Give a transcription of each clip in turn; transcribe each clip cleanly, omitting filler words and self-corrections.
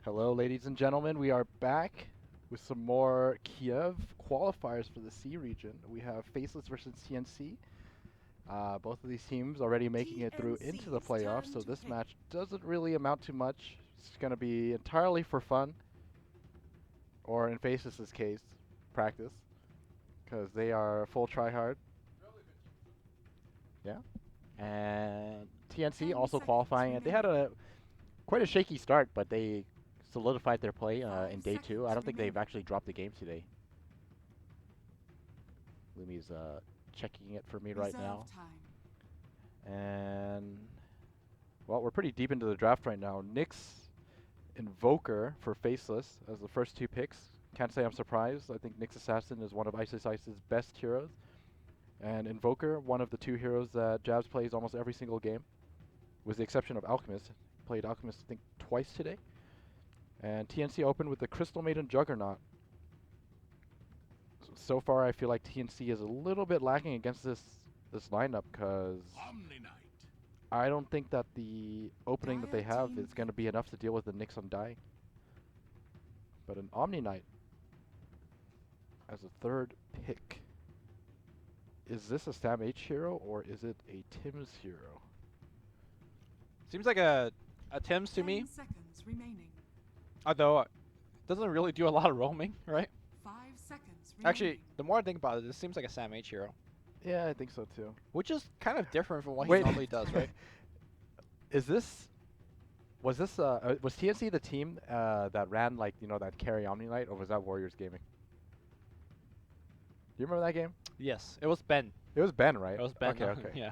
Hello, ladies and gentlemen. We are back with some more Kiev qualifiers for the C region. We have Faceless versus TNC. Both of these teams already making it through into the playoffs, so this match doesn't really amount to much. It's going to be entirely for fun, or in Faceless' case, practice, because they are full tryhard. Yeah. And TNC also qualifying it. They had quite a shaky start, but they solidified their play in day 2. I don't think they've actually dropped the game today. Lumi's checking it for me right now. And, well, we're pretty deep into the draft right now. Nyx, Invoker for Faceless as the first 2 picks. Can't say I'm surprised. I think Nyx Assassin is one of Ice's best heroes. And Invoker, one of the 2 heroes that Jabs plays almost every single game, with the exception of Alchemist. Played Alchemist, I think, twice today. And TNC opened with the Crystal Maiden Juggernaut. So far, I feel like TNC is a little bit lacking against this lineup, because I don't think that the opening that they have is going to be enough to deal with the Nyx on dying. But an Omni Knight as a 3rd pick. Is this a Sam H hero, or is it a Tim's hero? Seems like a Tim's to me. Although it doesn't really do a lot of roaming, right? 5 seconds Actually, remaining. the more I think about it, this seems like a Sam H hero. Yeah, I think so too. Which is kind of different from what Wait. he normally does, right? Was TNC the team that ran, like, that carry Omni Knight, or was that Warriors Gaming? Do you remember that game? Yes, it was Ben. It was Ben, right? It was Ben. Okay. Yeah.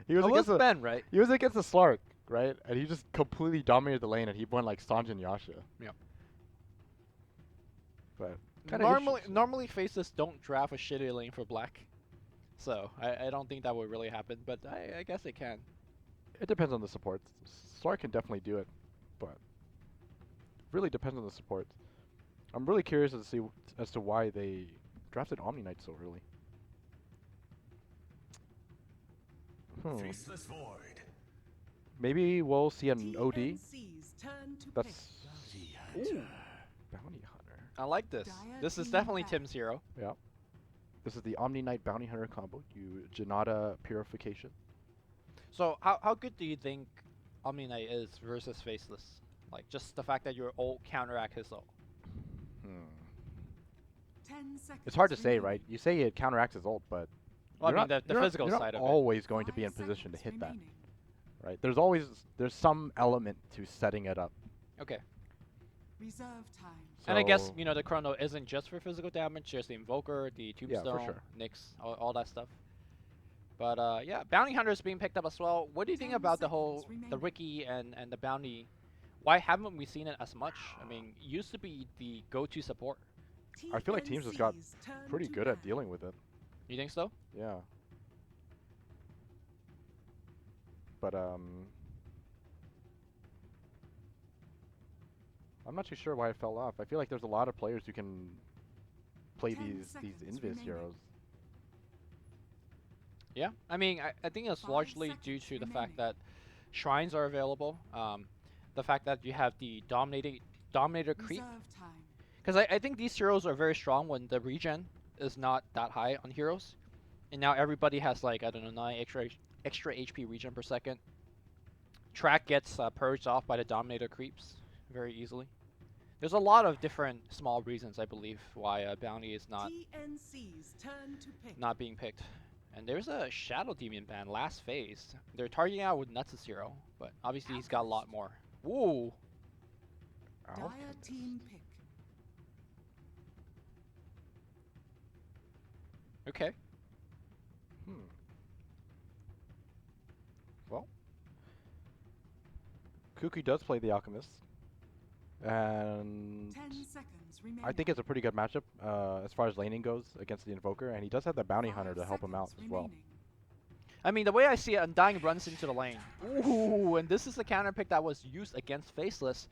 He was It was against Ben, right? He was against the Slark, right? And he just completely dominated the lane, and he went like Sanj and Yasha. Yeah. But Normally Faceless don't draft a shitty lane for black. So I don't think that would really happen, but I guess it can. it depends on the supports. Slark can definitely do it, but really depends on the supports. I'm really curious to see as to why they drafted Omni Knight so early. Faceless Void. Maybe we'll see an OD. TNC's turn to pick. That's Ooh, Bounty Hunter. I like this. This is definitely Tim's hero. Yeah. This is the Omni Knight Bounty Hunter combo. You Janata Purification. So how good do you think Omni Knight is versus Faceless? Like, just the fact that your ult counteract his ult. 10 seconds It's hard to say, remaining. right? You say it counteracts his ult, but Well, you're I mean, not- the you're not- physical you're side not of it. always going to be in 5 position to seconds hit that, remaining. right? There's some element to setting it up. Okay. Reserve time. And I guess, So- you know, the chrono isn't just for physical damage, there's the Invoker, the Tombstone, sure. Nyx, all that stuff. But yeah, Bounty Hunter is being picked up as well. What do you think 10 about the seconds the remaining. Riki and the Bounty? Why haven't we seen it as much? I mean, it used to be the go-to support. I feel like teams just got TNC's turn pretty to good at ban. dealing with it. You think so? Yeah. But I'm not too sure why it fell off. I feel like there's a lot of players who can play 10 these seconds invis remaining. heroes. Yeah. I mean, I think it's 5 largely due to seconds the fact remaining. that shrines are available. The fact that you have the Dominator creep. Reserve time. Because I think these heroes are very strong when the regen is not that high on heroes. And now everybody has, like, I don't know, 9 extra HP regen per second. Track gets purged off by the Dominator creeps very easily. There's a lot of different small reasons, I believe, why Bounty is TNC's turn to pick. not being picked. And there's a Shadow Demon ban last phase. They're targeting out with Nuts' hero, but obviously he's got a lot more. Ooh! Dire Alchemist. team pick. Okay. Well, Kuki does play the Alchemist, and 10 seconds remaining. I think it's a pretty good matchup as far as laning goes against the Invoker, and he does have the Bounty Hunter to help him out as well. I mean, the way I see it, Undying runs into the lane. Ooh, and this is the counter pick that was used against Faceless.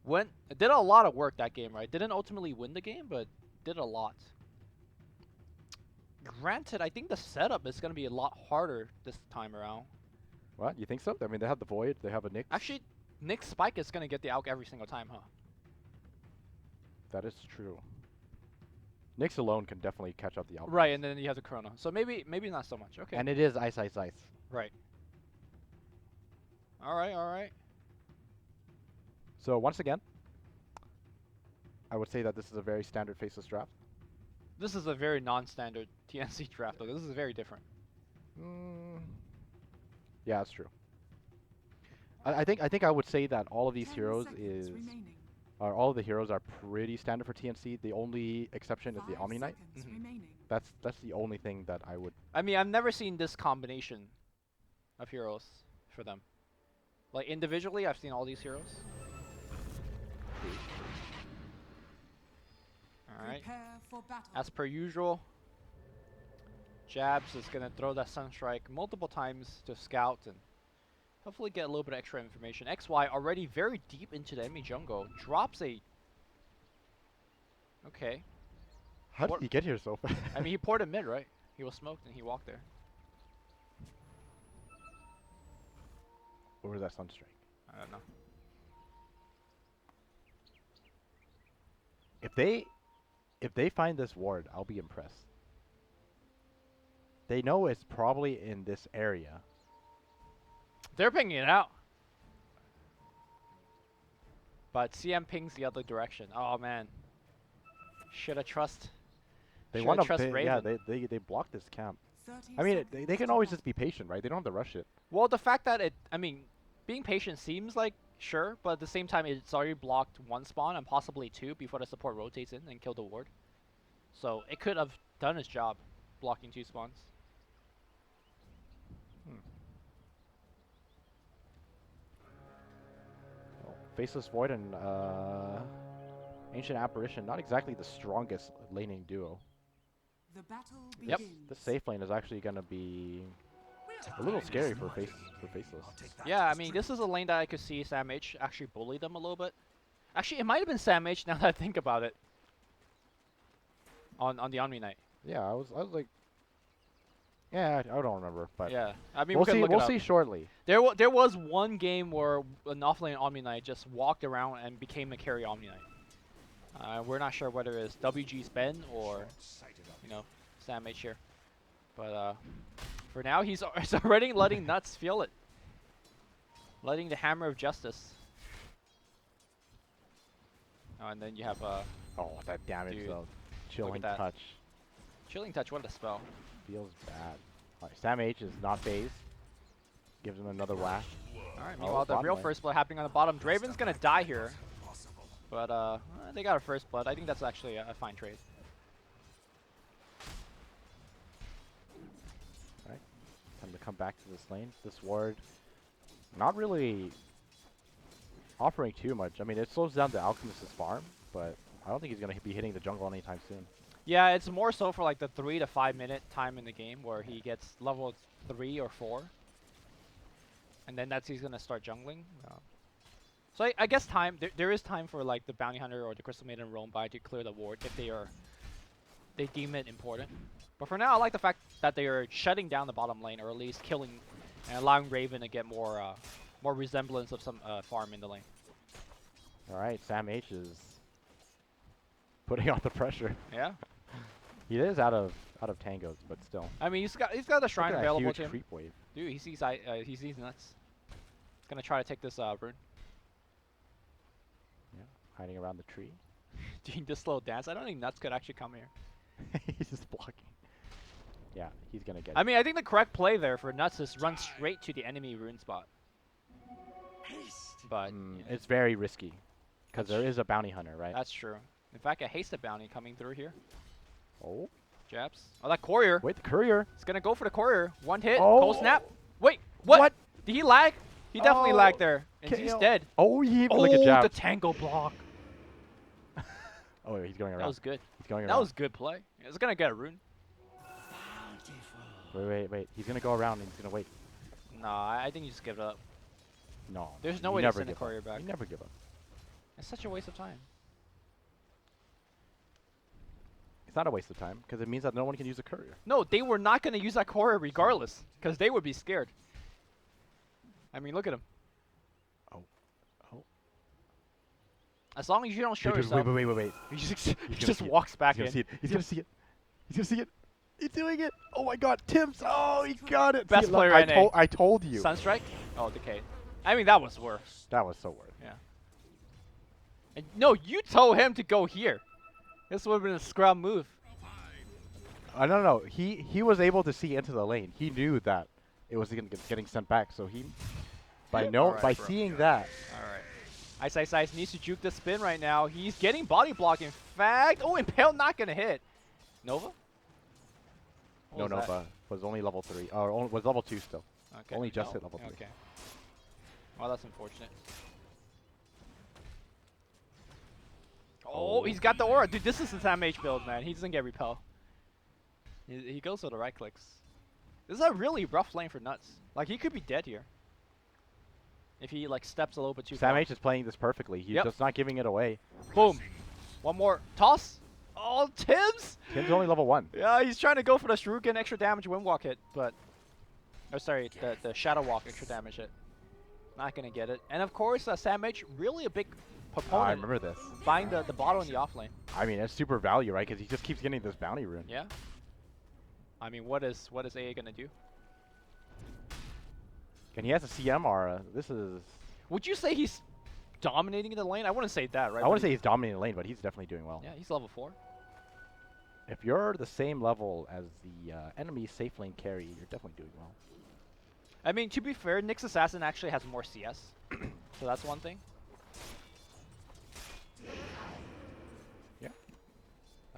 Did a lot of work that game, right? Didn't ultimately win the game, but did a lot. Granted, I think the setup is going to be a lot harder this time around. What? You think so? I mean, they have the Void, they have a Nyx. Actually, Nick's Spike is gonna get the Alk every single time, huh? That is true. Nyx alone can definitely catch up the Alchemist. Right, and then you have the Chrono. So maybe not so much. Okay. And it is ice, ice, ice. Right. All right, all right. So once again, I would say that this is a very standard faceless draft. This is a very non-standard TNC draft, though. This is very different. Yeah, that's true. I think I would say that all of these 10 heroes seconds remaining. all of the heroes are pretty standard for TNC. The only exception is the 5 Omni Knight. seconds remaining. That's the only thing that I would. I mean, I've never seen this combination of heroes for them. Like individually, I've seen all these heroes. All right. Prepare for battle. As per usual, Jabs is gonna throw that Sunstrike multiple times to scout and hopefully get a little bit of extra information. XY already very deep into the enemy jungle. Drops a... Okay. How What- did he get here so fast? I mean, he poured it mid, right? He was smoked and he walked there. Or was that Sunstrike? I don't know. If they find this ward, I'll be impressed. They know it's probably in this area. They're pinging it out. But CM pings the other direction. Oh, man. Shoulda trust. They Shoulda want to. trust Yeah, Raven. they block this camp. 30 I mean, seconds they can to always battle. just be patient, right? They don't have to rush it. Well, the fact that I mean, being patient seems like sure, but at the same time, it's already blocked one spawn and possibly two before the support rotates in and kill the ward. So it could have done its job, blocking two spawns. Oh, Faceless Void and Ancient Apparition, not exactly the strongest laning duo. The battle Yep. begins. The safe lane is actually going to be a little scary for Faceless. Yeah, I mean, this is a lane that I could see Sam H actually bully them a little bit. Actually, it might have been Sam H now that I think about it. On the Omni Knight. Yeah, I was like, yeah, I don't remember, but Yeah, I mean, we'll we can see. look it We'll up. see shortly. There was one game where an offlane Omni Knight just walked around and became a carry Omni Knight. We're not sure whether it's WG's Ben or, you know, Sam H here. But for now, he's already letting Nuts feel it. Letting the hammer of justice. Oh, and then you have Oh, that damage Dude, though. Chilling that. touch Chilling Touch. What a spell. feels bad. All right, Sam H is not phased. Gives him another whack. All right. Oh, Meanwhile, the bottom real lane. first blood happening on the bottom. Draven's gonna die here. But they got a first blood. I think that's actually a fine trade. Time to come back to this lane. This ward, not really offering too much. I mean, it slows down the Alchemist's farm, but I don't think he's going to be hitting the jungle anytime soon. Yeah, it's more so for like the 3 to 5 minute time in the game where he gets level 3 or 4. And then he's going to start jungling. So I guess there is time for like the Bounty Hunter or the Crystal Maiden roam by to clear the ward if they deem it important. But for now, I like the fact that they are shutting down the bottom lane, or at least killing and allowing Raven to get more resemblance of some farm in the lane. All right, Sam H is putting on the pressure. Yeah, He is out of tangos, but still. I mean he's got the shrine Look at that available huge to him. creep wave. Dude, he sees Nuts. He's gonna try to take this rune. Yeah, hiding around the tree. Doing this little dance. I don't think Nuts could actually come here. He's just blocking. Yeah, he's gonna get. I mean, I think the correct play there for Nuts is run straight to the enemy rune spot. But It's very risky because That's there is a bounty hunter, right? that's true. In fact, a hasted bounty coming through here. Oh, Jabs. Oh, that courier. wait, the courier. He's gonna go for the courier. One hit. Oh. Cold snap. Wait, what? What? Did he lag? He definitely Oh, lagged there. And he's KO. dead. Oh, he hit Oh, like a jab. the tango block. Oh, he's going around. That was good. He's going around. That was good play. It's gonna get a rune. Wait. He's gonna go around and he's gonna wait. Nah, I think you just give it up. No. There's no you way to never send a give courier up. back. You never give up. It's such a waste of time. It's not a waste of time because it means that no one can use a courier. No, they were not gonna use that courier regardless, because they would be scared. I mean, look at him. As long as you don't show Dude, yourself, wait. he just, He's he gonna just see it. walks back He's in. gonna see it. He's gonna see it. He's doing it. Oh my God, Tim's. Oh, he got it. Best See, player I NA. I told you. Sunstrike? Oh, Decay. I mean, that was worse. That was so worth. Yeah. And no, you told him to go here. This would have been a scrum move. No. He was able to see into the lane. He knew that it was getting sent back. So he, by Alright, bro. seeing that. All right. Ice needs to juke the spin right now. He's getting body block. In fact, oh, Impale not gonna hit. Nova? What No, was that? Nova was only level 3. Or was level 2 still. Okay. Only just no. hit level 3. Okay. Well, that's unfortunate. Oh, he's got the aura. Dude, this is the Sam H build, man. He doesn't get repel. He goes for the right clicks. This is a really rough lane for Nuts. Like, he could be dead here. If he, like, steps a little bit too far. Sam H is playing this perfectly. He's just not giving it away. Boom. One more. Toss. Oh, Tim's. Tim's only level 1. Yeah, he's trying to go for the Shuriken extra damage Windwalk hit, but... Oh, sorry, the Shadow Walk extra damage hit. Not going to get it. And, of course, Sam H, really a big proponent. I remember this. Buying the bottle in the off lane. I mean, it's super value, right? Because he just keeps getting this bounty rune. Yeah. I mean, what is AA going to do? And he has a CM aura. This is... Would you say he's dominating the lane? I wouldn't say that, right? I wouldn't say he's dominating the lane, but he's definitely doing well. Yeah, he's level 4. If you're the same level as the enemy safe lane carry, you're definitely doing well. I mean, to be fair, Nyx Assassin actually has more CS. So that's one thing. Yeah.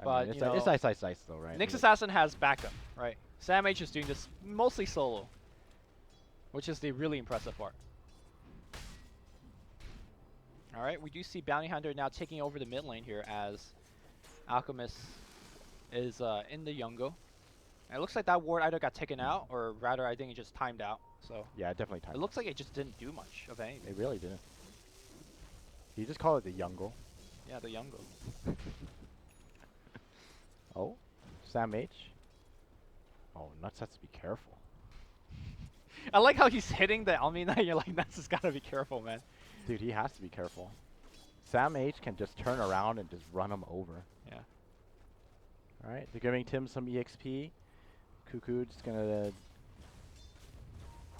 But, I mean, you know, it's nice though, right? Nyx Assassin has backup, right? Sam H is doing this mostly solo, which is the really impressive part. Alright, we do see Bounty Hunter now taking over the mid lane here as Alchemist is in the Yungo. And it looks like that ward either got taken out, or rather I think it just timed out. So Yeah, definitely time. it looks like it just didn't do much of anything. It really didn't. You just call it the Yungle. Yeah, the Yungo. Oh, Sam H. Oh, Nuts has to be careful. I like how he's hitting the Almina and you're like, Nuts has gotta be careful, man. Dude, he has to be careful. Sam H can just turn around and just run him over. Yeah. Alright, they're giving Tim some EXP. Cuckoo just gonna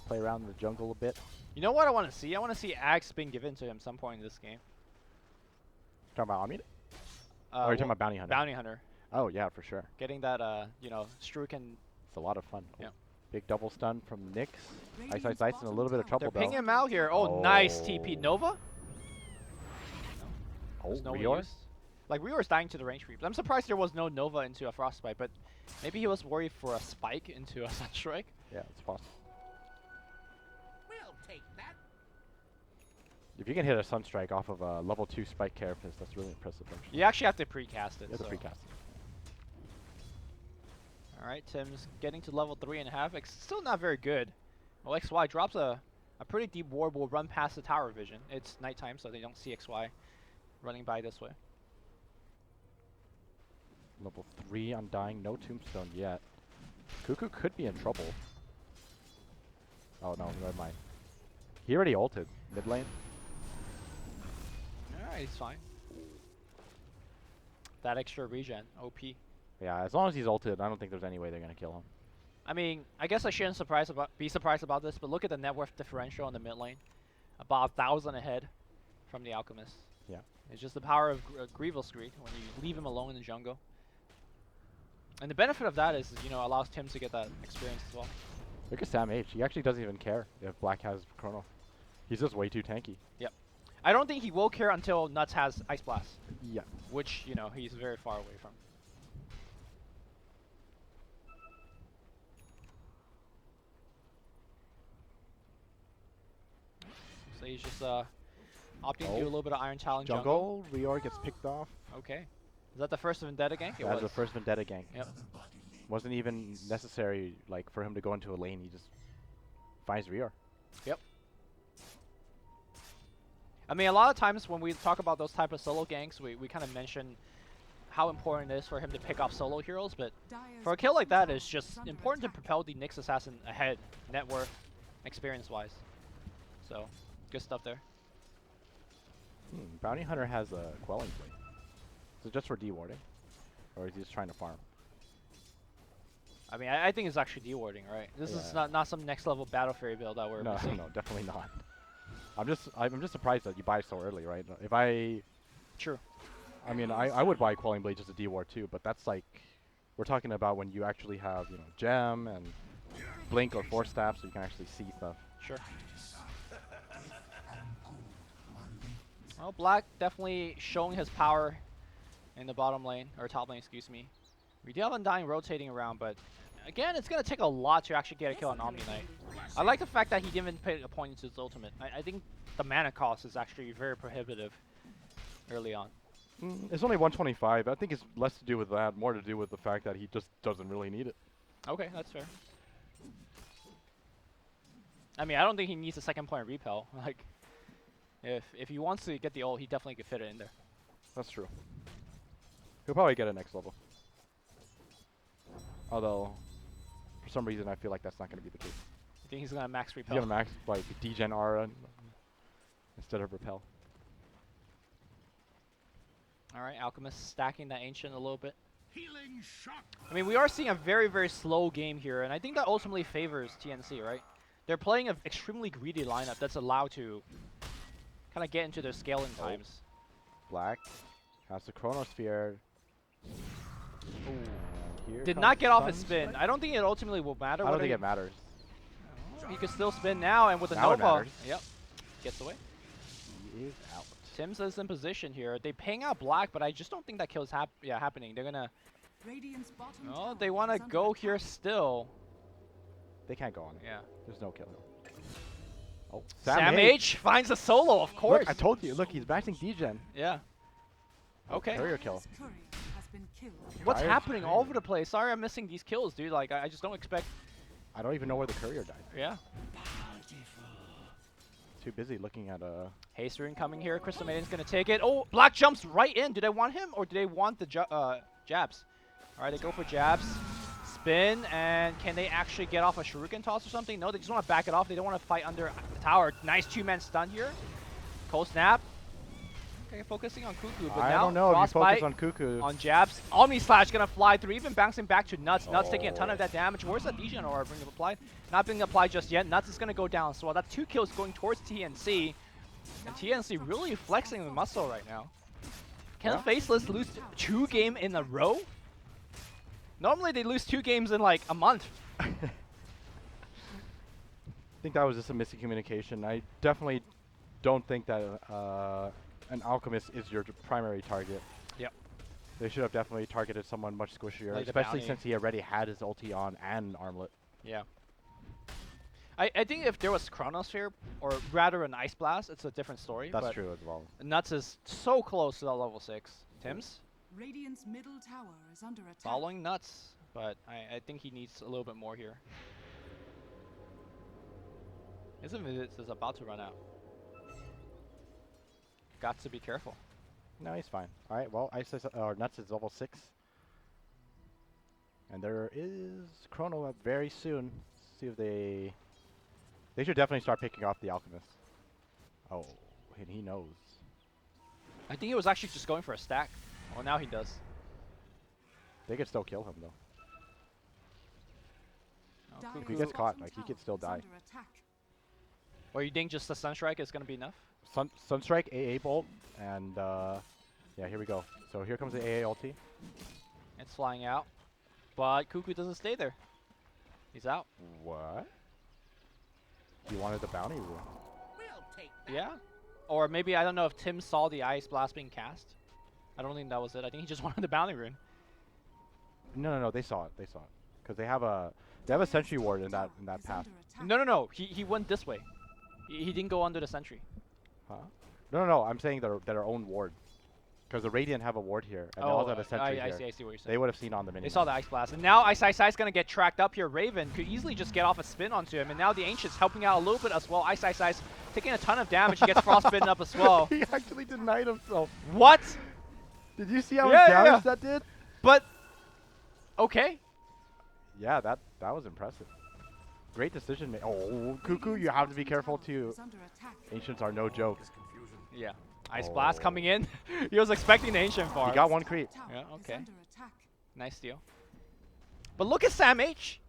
play around in the jungle a bit. You know what I want to see? I want to see Axe being given to him some point in this game. Talking about Amid? Or are you talking about Bounty Hunter? Bounty Hunter. Oh, yeah, for sure. Getting that, you know, Shuriken. It's a lot of fun. Yeah. Big double stun from Nyx. Ice in a little bit of trouble, They're though. pinging him out here. Oh, nice TP. Nova? Oh, There's no one Rior? used. Like, Rior's dying to the range creep. I'm surprised there was no Nova into a Frostbite, but maybe he was worried for a spike into a Sunstrike. Yeah, it's possible. We'll take that. If you can hit a Sunstrike off of a level 2 spike carapace, that's really impressive, actually. You actually have to precast it. You have to so. precast it. Alright, Tim's getting to level 3.5. It's still not very good. Well, XY drops a pretty deep ward, will run past the tower vision. It's nighttime, so they don't see XY running by this way. Level 3 Undying, no tombstone yet. Cuckoo could be in trouble. Oh no, never mind. He already ulted mid lane. Alright, he's fine. That extra regen, OP. Yeah, as long as he's ulted, I don't think there's any way they're gonna kill him. I mean, I guess I shouldn't be surprised about this, but look at the net worth differential in the mid lane. About 1,000 ahead from the Alchemist. Yeah. It's just the power of Grievous Greed when you leave him alone in the jungle. And the benefit of that is, you know, allows Tim to get that experience as well. Look at Sam H. He actually doesn't even care if Black has Chrono. He's just way too tanky. Yep. I don't think he will care until Nuts has Ice Blast, Yeah. which, you know, he's very far away from. So he's just opting to do a little bit of Iron Talon jungle. Rior gets picked off. Okay. Is that the first Vendetta gank? It That was was. the first Vendetta gank. Yep. Wasn't even necessary, like, for him to go into a lane. He just finds Rior. Yep. I mean, a lot of times when we talk about those type of solo ganks, we kind of mention how important it is for him to pick off solo heroes, but for a kill like that, it's just important to propel the Nyx Assassin ahead, net worth, experience-wise. So, good stuff there. Bounty Hunter has a Quelling Blade. Is it just for dewarding? Or is he just trying to farm? I mean, I think it's actually dewarding, right? This is not some next level Battle Fairy build that we're No, missing. no, definitely not. I'm just surprised that you buy so early, right? If I, True. I mean, I would buy Quelling Blade just to deward too, but that's like, we're talking about when you actually have, you know, Gem and Blink or Force Staff, so you can actually see stuff. Sure. Well, Black definitely showing his power in the bottom lane, or top lane, excuse me. We do have Undying rotating around, but again, it's going to take a lot to actually get a kill on Omni Knight. I like the fact that he didn't even pay a point into his ultimate. I think the mana cost is actually very prohibitive early on. It's only 125. I think it's less to do with that, more to do with the fact that he just doesn't really need it. Okay, that's fair. I mean, I don't think he needs a second point repel. Like, if he wants to get the ult, he definitely could fit it in there. That's true. He'll probably get it next level. Although, for some reason, I feel like that's not going to be the case. You think he's gonna max He's repel? going to max like degen aura instead of repel. All right, Alchemist stacking that Ancient a little bit. I mean, we are seeing a very, very slow game here, and I think that ultimately favors TNC, right? They're playing an extremely greedy lineup that's allowed to kind of get into their scaling times. Black has the Chronosphere. Here Did comes not get off his Sunspike. spin. I don't think it ultimately will matter. I don't whether think he- it matters. He could still spin now, and with the Now it Nova, matters. yep, gets away. He is out. Tim's is in position here. They paying out Black, but I just don't think that kill's happening. They're gonna. Radiant's bottom Oh, tower they want to is under go attack. here still. They can't go on it. Yeah. There's no kill. Oh, Sam H finds a solo, of course. Look, I told you. Look, he's maxing degen. Yeah. Okay. Courier kill. Courier has been killed. What's Fire's happening all crazy. over the place? Sorry, I'm missing these kills, dude. Like, I just don't expect. I don't even know where the courier died. Yeah. Too busy looking at Haste Rune coming here. Crystal Maiden's gonna take it. Oh, Black jumps right in. Do they want him or do they want the jabs? All right, they go for jabs. Spin, and can they actually get off a Shuriken toss or something? No, they just want to back it off. They don't want to fight under the tower. Nice two-man stun here. Cold snap. Okay, focusing on Cuckoo, but I now don't know if you Frostbite focus on Cuckoo. on jabs. Omni Slash gonna fly through, even bouncing back to Nuts. Nuts taking a ton of that damage. Where's that Degen aura being applied? Not being applied just yet. Nuts is gonna go down as well. That's 2 kills going towards TNC. And TNC really flexing the muscle right now. Can Yeah. Faceless lose 2 games in a row? Normally they lose 2 games in like a month. I think that was just a missing communication. I definitely don't think that an Alchemist is your primary target. Yep. They should have definitely targeted someone much squishier, Like the especially bounty. since he already had his ulti on and armlet. Yeah. I think if there was Chronosphere, or rather an Ice Blast, it's a different story. That's but true as well. Nuts is so close to that level 6. Tim's Radiant's middle tower is under attack. following Nuts, but I think he needs a little bit more here. His minutes is about to run out. Got to be careful. No, he's fine. All right, well, Nuts is level 6. And there is Chrono up very soon. See if they should definitely start picking off the Alchemist. Oh, and he knows. I think he was actually just going for a stack. Well, now he does. They could still kill him though. Oh, Dire's If he Cuckoo. gets caught, bottom like, he could tower still is die. under attack. Or you think just the Sunstrike is going to be enough? Sunstrike, AA bolt, and yeah, here we go. So here comes the AA ulti. It's flying out. But Cuckoo doesn't stay there. He's out. What? He wanted the bounty rune. Yeah. Or maybe, I don't know if Tim saw the Ice Blast being cast. I don't think that was it. I think he just wanted the bounty rune. No, they saw it. They saw it. Because they have a sentry ward in that Is path. under attack. No. He went this way. He didn't go under the sentry. Huh? No. I'm saying their own ward. Because the Radiant have a ward here, and they also have a sentry I here. see what you're saying. They would have seen on the mini. They saw the Ice Blast. And now Ice is going to get tracked up here. Raven could easily just get off a spin onto him. And now the Ancient's helping out a little bit as well. Ice taking a ton of damage. He gets frostbitten up as well. He actually denied himself. What? Did you see how Yeah, much yeah, damage yeah. that did? But, okay. Yeah, that was impressive. Great decision. Oh, Cuckoo, you have to be careful too. Is under attack. Ancients are no joke. Yeah. Ice Blast coming Oh. in. He was expecting the Ancient Farm. He got one creep. Tower Yeah, is okay. under attack. Nice steal. But look at Sam H.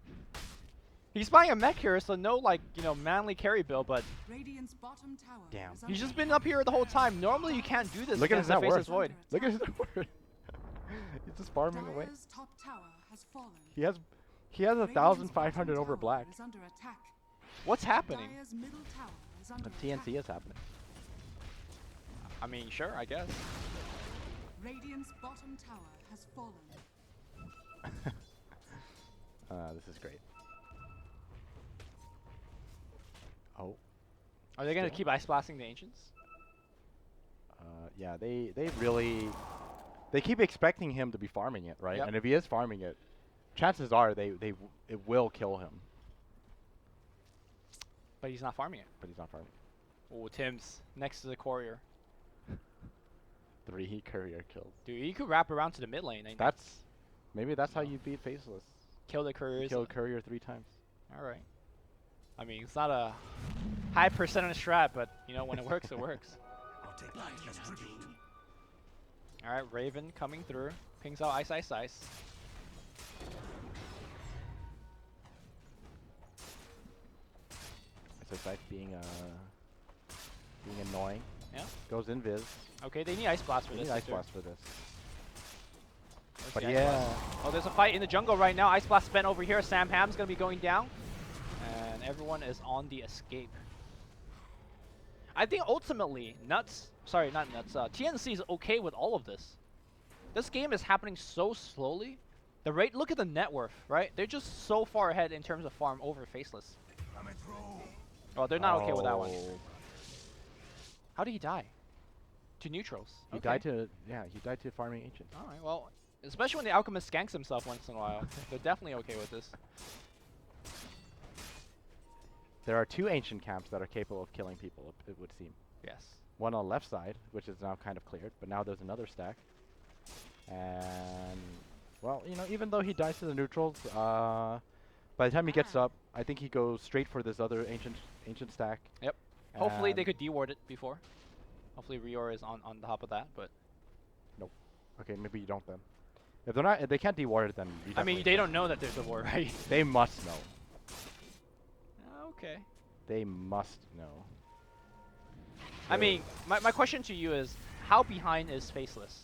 He's buying a mech here, so no, like, you know, manly carry build, but Radiant's bottom tower Damn. is under he's just been attack. up here the whole time. Normally you can't do this Look at against his the net worth. Faceless Void. Look at his net worth. He's just farming away. Dire's top tower has fallen. He has Radiant's 1,500 bottom over tower black. is under attack. What's happening? Dire's middle tower is under TNC attack. is happening. I mean, sure, I guess. Radiant's bottom tower has fallen. This is great. Oh. Are they gonna Still? keep Ice Blasting the Ancients? Yeah, they really they keep expecting him to be farming it, right? Yep. And if he is farming it, chances are it will kill him, But he's not farming it. but he's not farming. Oh, Tim's next to the courier. 3 courier kills. Dude, he could wrap around to the mid lane and Maybe that's how you beat Faceless. kill the couriers. Kill courier 3 times. All right. I mean, it's not a high percentage strat, but you know, when it works, it works. All right, Raven coming through, pings out Ice, Ice, Ice. It's like being annoying. Yeah. Goes invis. Okay, they need Ice Blast for We this. need Ice too. Blast for this. Where's But the Ice yeah. Blast? Oh, there's a fight in the jungle right now. Ice Blast spent over here. Sam Ham's gonna be going down, and everyone is on the escape. I think ultimately, TNC is okay with all of this. This game is happening so slowly. The rate, look at the net worth, right? They're just so far ahead in terms of farm over Faceless. Oh, they're not okay with that one. Oh. How did he die? To neutrals. He Okay. died to farming ancient. Alright, well, especially when the Alchemist skanks himself once in a while. They're definitely okay with this. There are 2 ancient camps that are capable of killing people, it would seem. Yes. One on the left side, which is now kind of cleared, but now there's another stack. And, well, you know, even though he dies to the neutrals, by the time he gets up, I think he goes straight for this other ancient stack. Yep. Hopefully they and- could deward it before. Hopefully Rior is on top of that, but Okay, maybe you don't then. If they're not, if they can't deward it, then you I mean definitely they don't. don't know that there's a war, right? They must know. Okay. They must know. I mean, my question to you is, how behind is Faceless?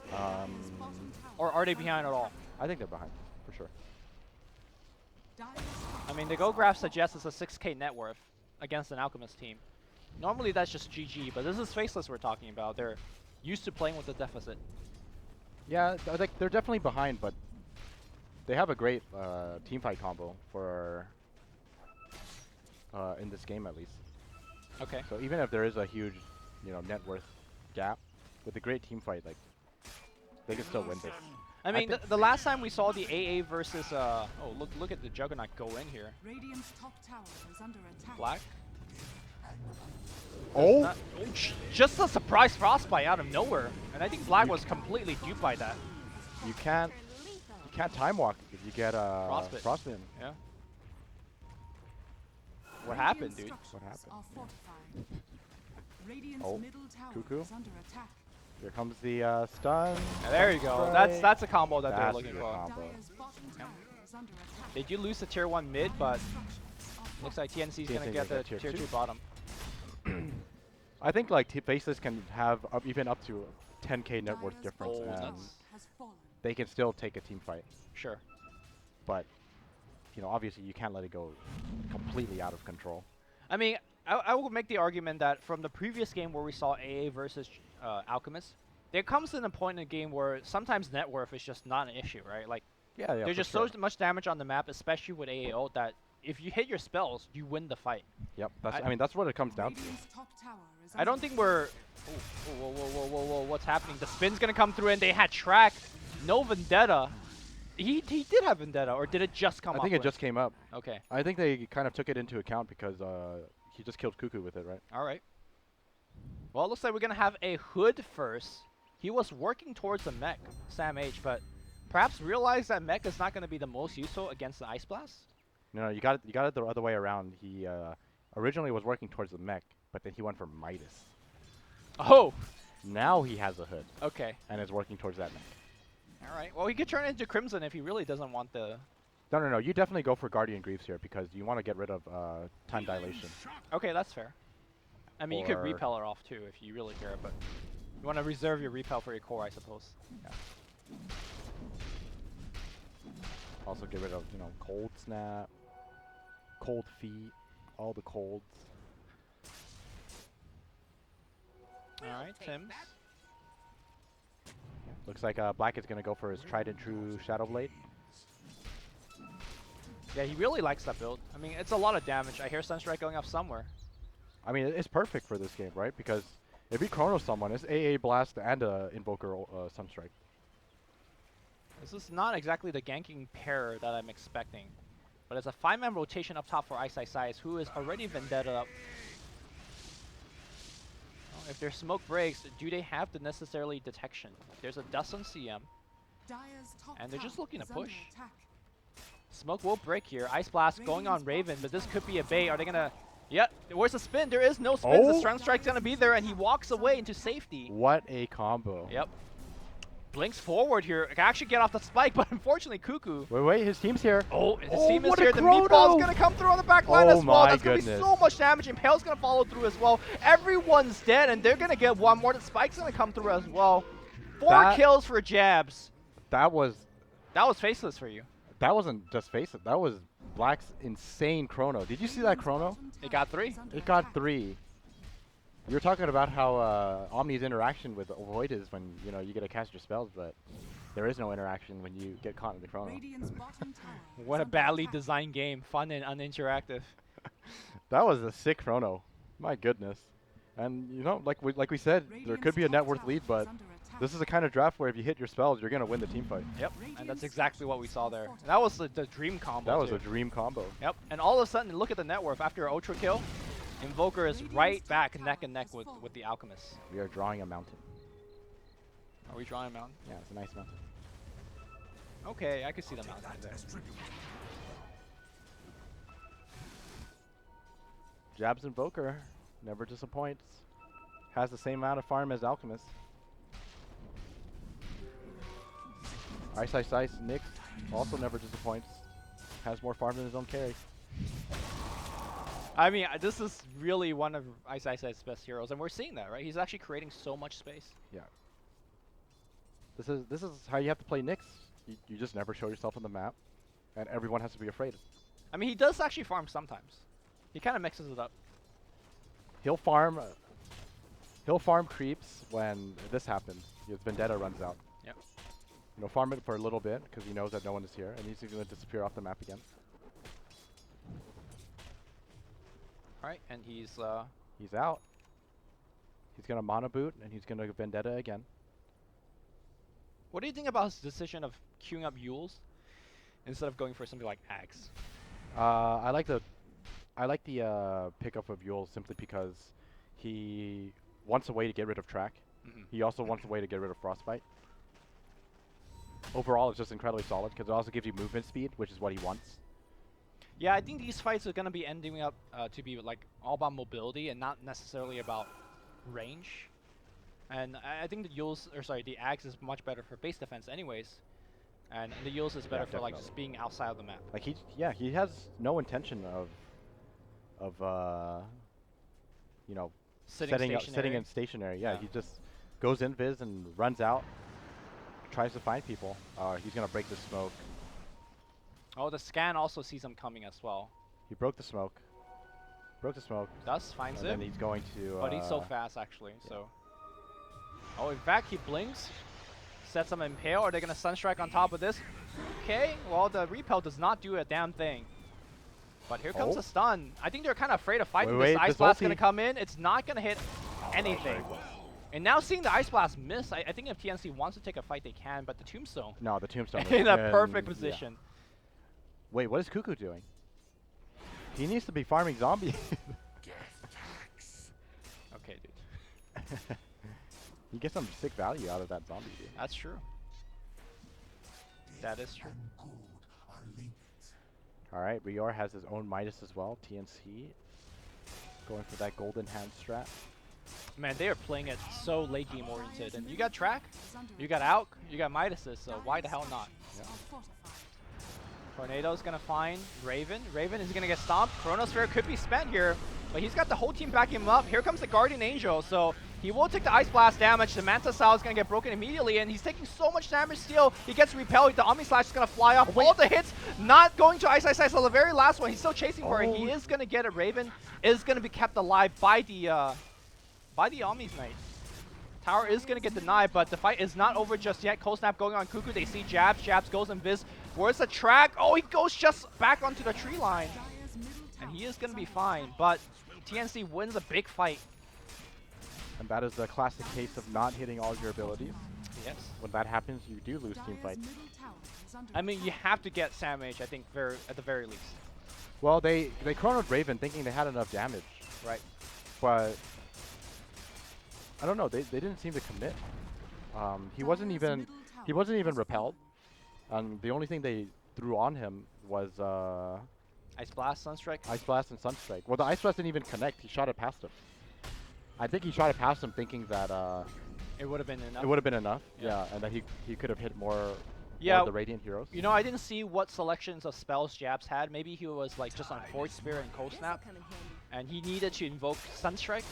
Dire's bottom tower Or are they is under behind at all? attack. I think they're behind, for sure. Dire's top I mean, the Go Graph suggests it's a 6k net worth against an Alchemist team. Normally that's just GG, but this is Faceless we're talking about. They're used to playing with the deficit. Yeah, they're definitely behind, but they have a great team fight combo for in this game at least. Okay. So even if there is a huge, net worth gap, with a great team fight, like they can still win this. I mean, think- the last time we saw the AA versus oh look at the Juggernaut go in here. Radiant's top tower is under attack. Black. Oh! Not- just a surprise frostbite out of nowhere, and I think Black was completely duped by that. You can't time walk if you get frostbitten. Yeah. What happened, dude? Radiant What happened? structures are fortified. Radiant's Oh, middle tower Cuckoo. is under attack. Here comes the stun. There you go. Strike. That's a combo that they're That's looking your for. combo. Dire's bottom tower is under attack. They do lose the tier 1 mid, but Structures are looks like TNC's TNC gonna get the tier tier two. 2 bottom. I think like Faceless can have even up to 10k net worth Dire's difference, Oh, bottom and that's- tower has fallen. they can still take a team fight. Sure. But obviously you can't let it go completely out of control. I mean, I will make the argument that from the previous game where we saw AA versus Alchemist, there comes in a point in the game where sometimes net worth is just not an issue, right? Like, Yeah, there's just so much damage on the map, especially with AAO, that if you hit your spells, you win the fight. Yep, that's. I- I mean, that's what it comes down to. Radiant's top tower is I don't think we're... Whoa, what's happening? The spin's gonna come through and they had track. No Vendetta. He did have Vendetta, or did it just come I up think it with? just came up. Okay, I think they kind of took it into account because he just killed Cuckoo with it, right? alright. Well, it looks like we're gonna have a Hood first. He was working towards the mech, Sam H, but perhaps realized that mech is not gonna be the most useful against the Ice Blast? No, you got it the other way around. He originally was working towards the mech, but then he went for Midas. Oh, Now he has a hood okay. and is working towards that neck. All right. Well, he could turn it into Crimson if he really doesn't want the... No, no, no. You definitely go for Guardian Greaves here because you want to get rid of time dilation. Okay, that's fair. I mean, you could Or- repel her off too if you really care, but you want to reserve your repel for your core, I suppose. Yeah. Also get rid of, you know, cold snap, cold feet, all the colds. All right, Tim's. Looks like Black is going to go for his tried and true Shadow Blade. Yeah, he really likes that build. I mean, it's a lot of damage. I hear Sunstrike going off somewhere. I mean, it's perfect for this game, right? Because if he chronos someone, it's AA Blast and Invoker Sunstrike. This is not exactly the ganking pair that I'm expecting. But it's a 5-man rotation up top for Ice Ice Ice, who is already Vendetta up. Well, if their smoke breaks, do they have the necessary detection? There's a dust on CM. Dire's top And they're just tower looking to is under push. attack. Smoke will break here. Ice Blast going on Raven, but this could be a bait. Are they gonna... Yep, where's the spin? There is no spin. The Oh! Strong Strike's gonna be there, and he walks away into safety. What a combo. Yep. Blinks forward here. Can actually get off the spike, but unfortunately, Cuckoo. Wait, his team's here. Oh, his Oh, team is what a here. The chrono! meatball's gonna come through on the back line Oh as well. my That's gonna goodness. be so much damage. Impale's gonna follow through as well. Everyone's dead, and they're gonna get one more. The spike's gonna come through as well. 4 That- kills for Jabs. That was... That was Faceless for you. That wasn't just face it. That was Black's insane chrono. Did you see that chrono? It got 3. It got 3. You were talking about how Omni's interaction with Void is when, you know, you get to cast your spells, but there is no interaction when you get caught in the chrono. Radiant's bottom tower What is a under badly attack. designed game. Fun and uninteractive. That was a sick chrono. My goodness. And, you know, like we said, there could be a Radiant's net top worth tower lead, is but under attack. this is the kind of draft where if you hit your spells, you're going to win the team fight. Yep, and that's exactly what we saw there. And that was the dream combo. That was too. a dream combo. Yep, and all of a sudden, look at the net worth. After an Ultra kill, Invoker is right Radiant's back top neck tower and neck is with full. the Alchemist. We are drawing a mountain. Are we drawing a mountain? Yeah, it's a nice mountain. Okay, I could see the mountain there. Jabs Invoker never disappoints. Has the same amount of farm as Alchemist. Ice Ice Ice Nick also never disappoints. Has more farm than his own carry. I mean, this is really one of Ice Ice's best heroes, and we're seeing that, right? He's actually creating so much space. Yeah. This is how you have to play Nyx. You just never show yourself on the map, and everyone has to be afraid. I mean, he does actually farm sometimes. He kind of mixes it up. He'll farm creeps when this happens. His Vendetta runs out. Yep. You know, farm it for a little bit because he knows that no one is here, and he's going to disappear off the map again. All right, and he's He's out. He's going to mono boot, and he's going to Vendetta again. What do you think about his decision of queuing up Yules instead of going for something like Axe? I like the pickup of Yule simply because he wants a way to get rid of track. He also wants a way to get rid of Frostbite. Overall, it's just incredibly solid because it also gives you movement speed, which is what he wants. Yeah, I think these fights are going to be ending up to be like all about mobility and not necessarily about range. And I think the Axe is much better for base defense anyways. And the Yules is better for like just being outside of the map. Like he has no intention of you know, sitting in stationary. Yeah, Yeah. he just goes in Viz and runs out, tries to find people. He's gonna break the smoke. Oh, the scan also sees him coming as well. He broke the smoke. Thus finds And him. then he's going to. But he's so fast actually, so. Oh, in fact, he blinks. Sets him Impale. Are they going to Sunstrike on top of this? Okay, well, the Repel does not do a damn thing. But here comes Oh. a stun. I think they're kind of afraid of fighting Wait, this. Ice this Blast going ulti. to come in. It's not going to hit anything. And now seeing the Ice Blast miss, I think if TNC wants to take a fight, they can. But the Tombstone No, the tombstone. is in a in- perfect yeah. position. Wait, what is Cuckoo doing? He needs to be farming zombies. Okay, dude. You get some sick value out of that zombie, dude. That's true. That is true. Alright, Rior has his own Midas as well, TNC. Going for that golden hand strat. Man, they are playing it so late game oriented. And you got Track, is under you got Auk, you got Midas's, so why the hell not? structures are fortified. Tornado's gonna find Raven. Raven is gonna get stomped. Chronosphere could be spent here, but he's got the whole team backing him up. Here comes the Guardian Angel, so he will take the Ice Blast damage. The Manta Sao is gonna get broken immediately, and he's taking so much damage still. He gets repelled. The Omni Slash is gonna fly off. All the hits not going to Ice Ice Ice. So the very last one, he's still chasing for it. He is gonna get it. Raven is gonna be kept alive by the Omni's Knight. Tower is going to get denied, but the fight is not over just yet. Cold Snap going on Cuckoo. They see Jabs. Jabs goes Invis. Where's the Track? Oh, he goes just back onto the tree line. Dire's middle And tower he is going to be under fine, but TNC wins a big fight. And that is the classic case of not hitting all your abilities. Yes. When that happens, you do lose team Dire's fights. middle tower is under I mean, you have to get Sam H, I think, at the very least. Well, they chronoed Raven thinking they had enough damage, Right. but I don't know. They didn't seem to commit. He wasn't Dire's even middle tower he wasn't even has repelled. The only thing they threw on him was Ice Blast, Sunstrike. Ice Blast and Sunstrike. Well, the Ice Blast didn't even connect. He shot it past him. I think he shot it past him thinking that It would have been enough. it would have been enough. Yeah. Yeah, and that he could have hit more Yeah. of the Radiant heroes. You know, I didn't see what selections of spells Jabs had. Maybe he was like just on Force Spear and Cold Snap, and he needed to invoke Sunstrike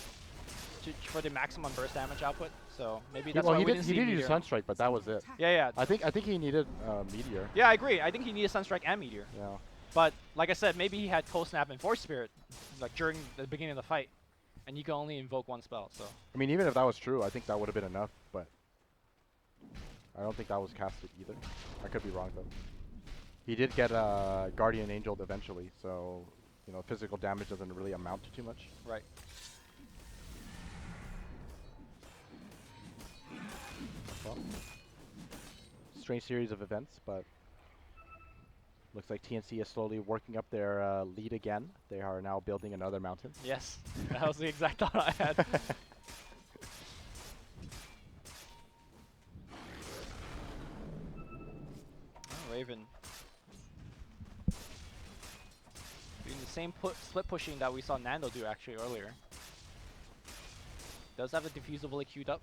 for the maximum burst damage output. So maybe that's why we didn't he see did use Meteor. Sunstrike, but that was it. Yeah. I think he needed Meteor. Yeah, I agree. I think he needed Sunstrike and Meteor. Yeah. But like I said, maybe he had Cold Snap and Force Spirit like during the beginning of the fight, and you can only invoke one spell. So I mean, even if that was true, I think that would have been enough, but I don't think that was casted either. I could be wrong though. He did get Guardian Angel eventually, so you know, physical damage doesn't really amount to too much. right. Well, strange series of events, but looks like TNC is slowly working up their lead again. They are now building another mountain. Yes, that was the exact thought I had. Oh, Raven. Doing the same split pushing that we saw Nando do actually earlier. Does have a diffusable queued up.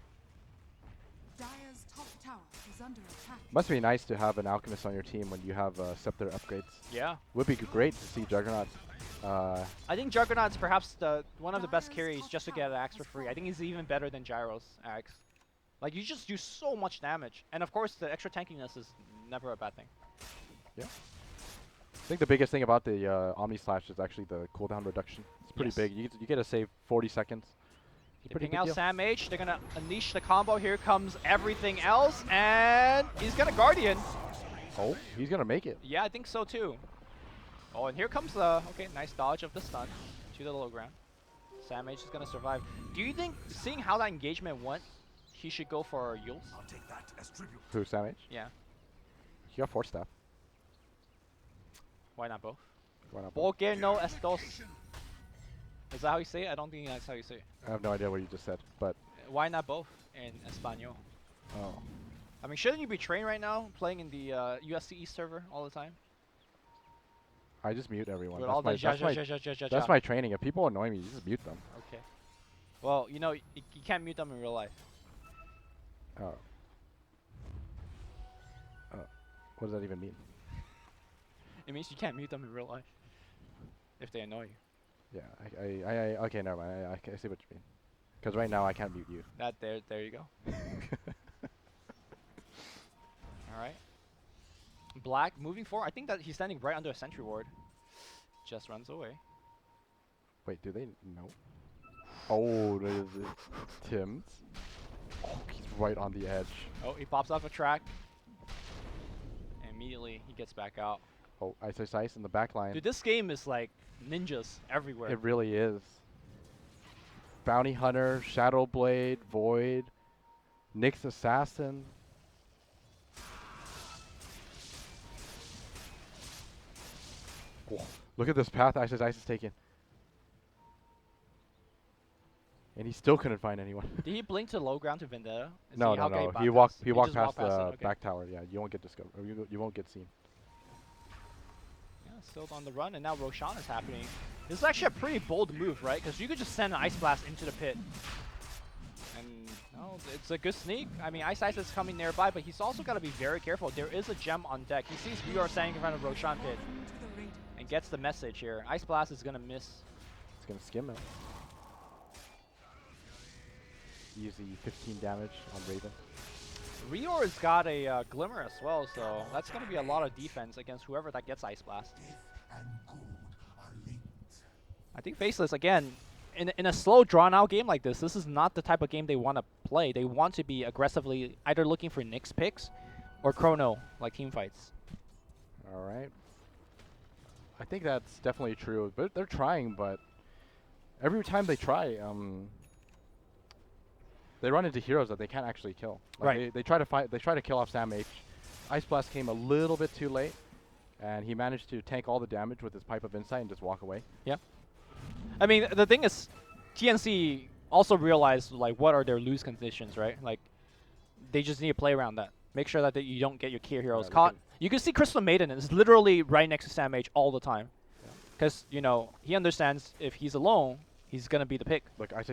Dire's top tower is under attack. Must be nice to have an Alchemist on your team when you have Scepter upgrades. Yeah. Would be great to see Juggernaut. I think Juggernaut's perhaps one of the best carries just to get an axe for free. I think he's even better than Gyro's axe. Like, you just do so much damage. And of course, the extra tankiness is never a bad thing. Yeah. I think the biggest thing about the Omni Slash is actually the cooldown reduction. It's pretty Yes. big. You get to save 40 seconds. It's a pretty Picking big out deal. Sam H, they're gonna unleash the combo. Here comes everything else, and he's gonna Guardian. Oh, he's gonna make it. Yeah, I think so too. Oh, and here comes the, okay, nice dodge of the stun to the low ground. Sam H is gonna survive. Do you think, seeing how that engagement went, he should go for Yules? Who, Sam H? Yeah, He got 4 staff. why not both? Why not both? Porque no estos. Is that how you say it? I don't think that's how you say it. I have no idea what you just said, but Why not both in Espanol? oh, I mean, shouldn't you be trained right now, playing in the USCE server all the time? I just mute everyone. With all the That's my training. If people annoy me, you just mute them. Okay. Well, you know, you can't mute them in real life. Oh. What does that even mean? It means you can't mute them in real life if they annoy you. Yeah, okay, never mind. I see what you mean. Because right now I can't mute you. There you go. All right. Black moving forward. I think that he's standing right under a sentry ward. Just runs away. Wait, do they know? Oh, there's Tim's. Oh, he's right on the edge. Oh, he pops off a track. And immediately he gets back out. Oh, Ice in the back line. Dude, this game is like ninjas everywhere. It really is. Bounty Hunter, Shadow Blade, Void, Nyx Assassin. Oh, look at this path Ice is taking. And he still couldn't find anyone. Did he blink to low ground to Vendetta? And No, see how no, can no. bypass? He walked just past the it, okay. back tower. Yeah, you won't get discovered. Or you won't get seen. Yeah, still on the run, and now Roshan is happening. This is actually a pretty bold move, right? Because you could just send an Ice Blast into the pit. it's a good sneak. I mean, Ice is coming nearby, but he's also got to be very careful. There is a gem on deck. He sees Rior standing in front of Roshan Pit Welcome to the Radiant. and gets the message here. Ice Blast is gonna miss. It's gonna skim it. Easy 15 damage on Raven. Rior's got a Glimmer as well, so that's gonna be a lot of defense against whoever that gets Ice Blast. I think Faceless, again, in a slow, drawn-out game like this is not the type of game they want to play. They want to be aggressively either looking for Nyx picks or Chrono, like team fights. All right. I think that's definitely true. But they're trying, but every time they try, they run into heroes that they can't actually kill. Like Right. They try to fight. They try to kill off Sam H. Ice Blast came a little bit too late, and he managed to tank all the damage with his Pipe of Insight and just walk away. Yeah. I mean, the thing is, TNC also realized, like, what are their lose conditions, right? Like, they just need to play around that. Make sure that you don't get your key heroes look caught. at- You can see Crystal Maiden is literally right next to Sam H all the time. Because, you know, he understands if he's alone, he's going to be the pick. Look, Ice.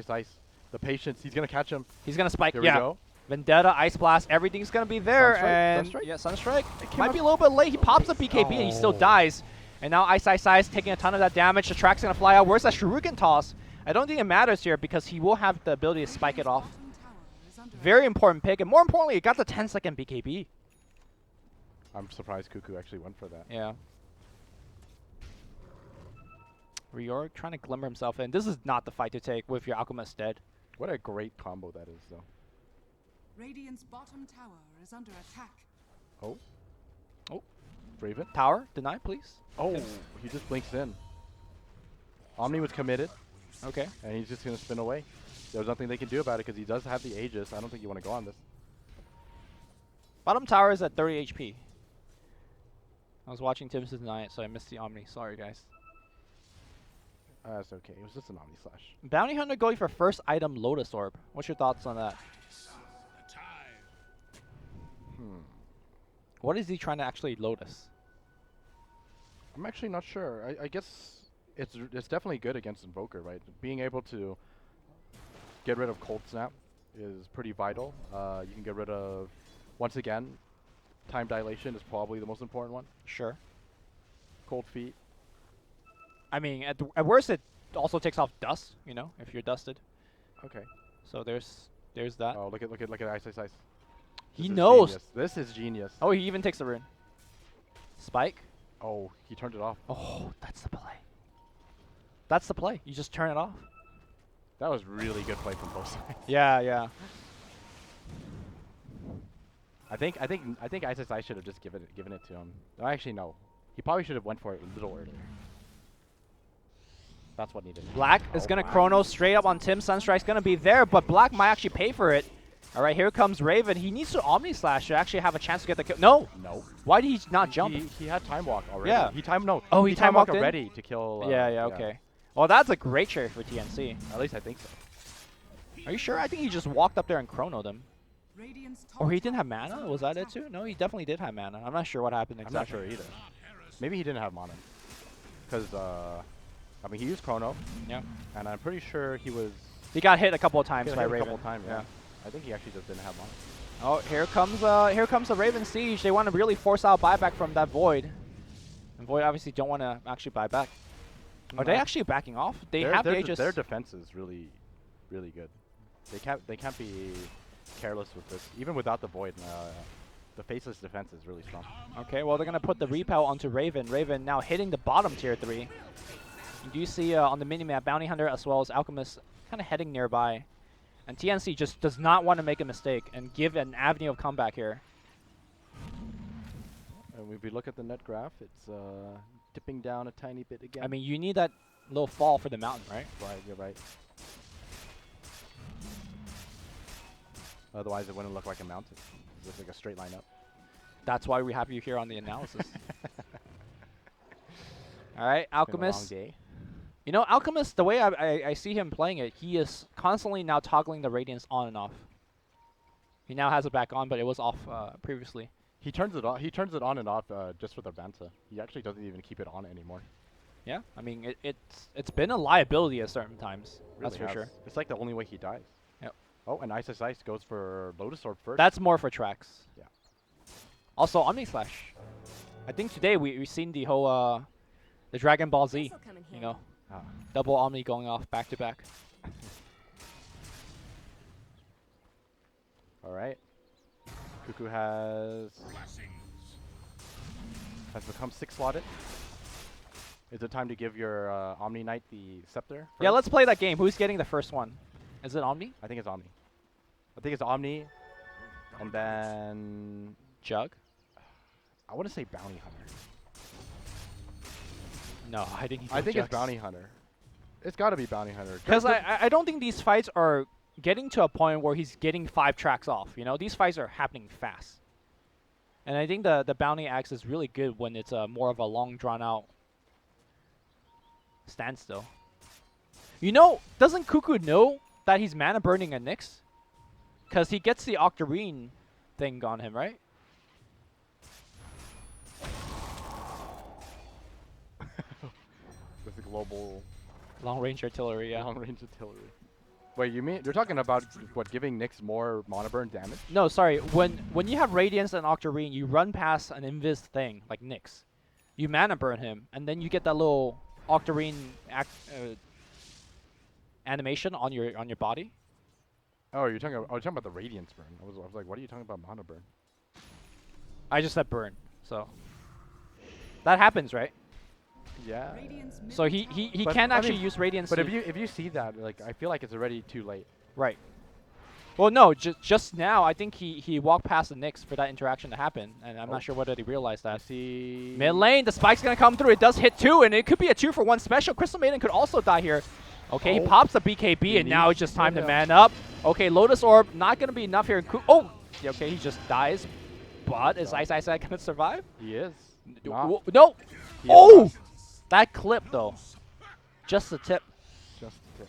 The patience. He's gonna catch him. He's going to spike. Here Yeah. we go. Vendetta, Ice Blast, everything's going to be there. Sunstrike, And Sunstrike? yeah, Sunstrike. It Might came be a up- little bit late. He pops the BKB and he still Oh. dies. And now Ice taking a ton of that damage. The track's going to fly out. Where's that Shuriken toss? I don't think it matters here because he will have the ability to spike it off. Bottom tower is under Very important pick. And more importantly, it got the 10-second BKB. I'm surprised Cuckoo actually went for that. Yeah. Rior trying to glimmer himself in. This is not the fight to take with your Alchemist dead. What a great combo that is, though. Radiant's bottom tower is under attack. Oh. Oh. Raven. Tower, deny, please. Oh, he just blinks in. Omni was committed, Okay. and he's just going to spin away. There's nothing they can do about it because he does have the Aegis. I don't think you want to go on this. Bottom tower is at 30 HP. I was watching Tim's deny it, so I missed the Omni. Sorry, guys. That's okay. It was just an Omni Slash. Bounty Hunter going for first item Lotus Orb. What's your thoughts on that? What is he trying to actually Lotus? I'm actually not sure. I guess it's definitely good against Invoker, right? Being able to get rid of Cold Snap is pretty vital. You can get rid of, once again, time dilation is probably the most important one. Sure. Cold Feet. I mean, at worst, it also takes off dust, you know, if you're dusted. Okay. So there's that. Oh, look at Ice. He This is knows. genius. This is genius. Oh, he even takes the rune. Spike. Oh, he turned it off. Oh, that's the play. That's the play. You just turn it off. That was really good play from both sides. Yeah, yeah. I think Ice should have just given it to him. No, actually no. He probably should have went for it a little earlier. That's what needed. Black is going to Chrono straight up on Tim. Sunstrike's going to be there, but Black might actually pay for it. All right, here comes Raven. He needs to Omni Slash to actually have a chance to get the kill. No. No. Why did he not jump? He had time walk already. Yeah. He time time walked walked in? already to kill. Yeah, okay. Well, that's a great trade for TNC. At least I think so. Are you sure? I think he just walked up there and chronoed him. Radiant's top Or he didn't have tower is mana? under Was that it attack. too? No, he definitely did have mana. I'm not sure what happened I'm not exactly. sure either. Maybe he didn't have mana. Because, I mean, he used Chrono, Yeah. and I'm pretty sure he was. He got hit a couple of times He by hit a Raven. couple times, yeah. I think he actually just didn't have mana. Oh, here comes the Raven Siege. They want to really force out buyback from that Void. And Void obviously don't want to actually buy back. Are they No. actually backing off? They Their- have their the de- Aegis. Their defense is really, really good. They can't be careless with this. Even without the Void, the Faceless defense is really strong. Okay, well, they're going to put the repel onto Raven. Raven now hitting the bottom tier 3. You do see on the minimap Bounty Hunter as well as Alchemist kind of heading nearby. And TNC just does not want to make a mistake and give an avenue of comeback here. And if we look at the net graph, it's dipping down a tiny bit again. I mean, you need that little fall for the mountain, right? Right, you're right. Otherwise, it wouldn't look like a mountain. It looks like a straight line up. That's why we have you here on the analysis. All right, Alchemist. Been a long day. You know, Alchemist, the way I see him playing it, he is constantly now toggling the Radiance on and off. He now has it back on, but it was off previously. He turns it on. He turns it on and off just with a Banta. He actually doesn't even keep it on anymore. Yeah, I mean, it's been a liability at certain times. Really That's for has. sure. It's like the only way he dies. Yep. Oh, and Ice goes for Lotus Orb first. That's more for tracks. Yeah. Also, Omni Slash. I think today we've seen the whole the Dragon Ball Z. This'll come in You know, handy. double Omni going off back to back. All right. Cuckoo has become 6-slotted. Is it time to give your Omni Knight the scepter? Yeah, first? let's play that game. Who's getting the first one? Is it Omni? I think it's Omni. I think it's Omni, and then Jug? I want to say Bounty Hunter. No, I think I think it's Bounty Hunter. It's got to be Bounty Hunter. Because I don't think these fights are getting to a point where he's getting 5 tracks off. You know, these fights are happening fast. And I think the Bounty Axe is really good when it's more of a long drawn out standstill. You know, doesn't Cuckoo know that he's mana burning a Nyx? Because he gets the Octarine thing on him, right? With the global Long range artillery, yeah. long range artillery. Wait, you're talking about what, giving Nyx more mana burn damage? No, sorry. When you have Radiance and Octarine, you run past an invis thing like Nyx. You mana burn him, and then you get that little Octarine animation on your body. Oh, you're talking about the Radiance burn. I was like, what are you talking about mana burn? I just said burn, so that happens, right? Yeah. Radiant's So middle he tower But, can I actually mean, use Radiance. But to if you see that, like, I feel like it's already too late. right. Well, no, just now I think he walked past the Nyx for that interaction to happen, and I'm not sure whether he realized I that. see. Mid lane, the spike's gonna come through. It does hit 2, and it could be a 2-for-1 special. Crystal Maiden could also die here. Okay, he Oh. pops the BKB, He and now needs it's just time to to- man up. Okay, Lotus Orb, not gonna be enough here. Oh, yeah, okay, he just dies. But is Ice gonna survive? He is. No. He is Oh, not. that clip though. Just the tip, Just a tip.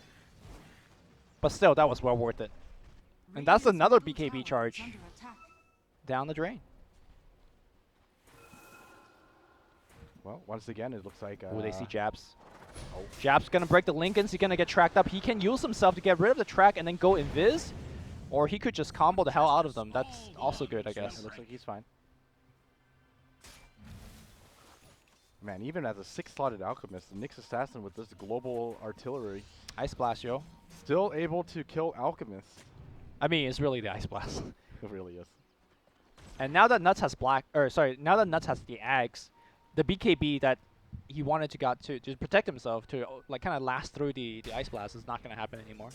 but still, that was well worth it. And that's Radiant's another middle BKB tower is charge under attack. down the drain. Well, once again, it looks like. Ooh, they see Jabs. Oh. Jab's gonna break the Lincolns. He's gonna get tracked up. He can use himself to get rid of the track and then go invis, or he could just combo the hell out of them. That's also good, I guess. It looks like he's fine. Man, even as a 6-slotted alchemist, the Nyx assassin with this global artillery, Ice Blast, yo. still able to kill alchemists. I mean, it's really the Ice Blast. It really is. And now that Nuts has now that Nuts has the Ags, the BKB that he wanted to protect himself to like kind of last through the Ice Blast is not gonna happen anymore.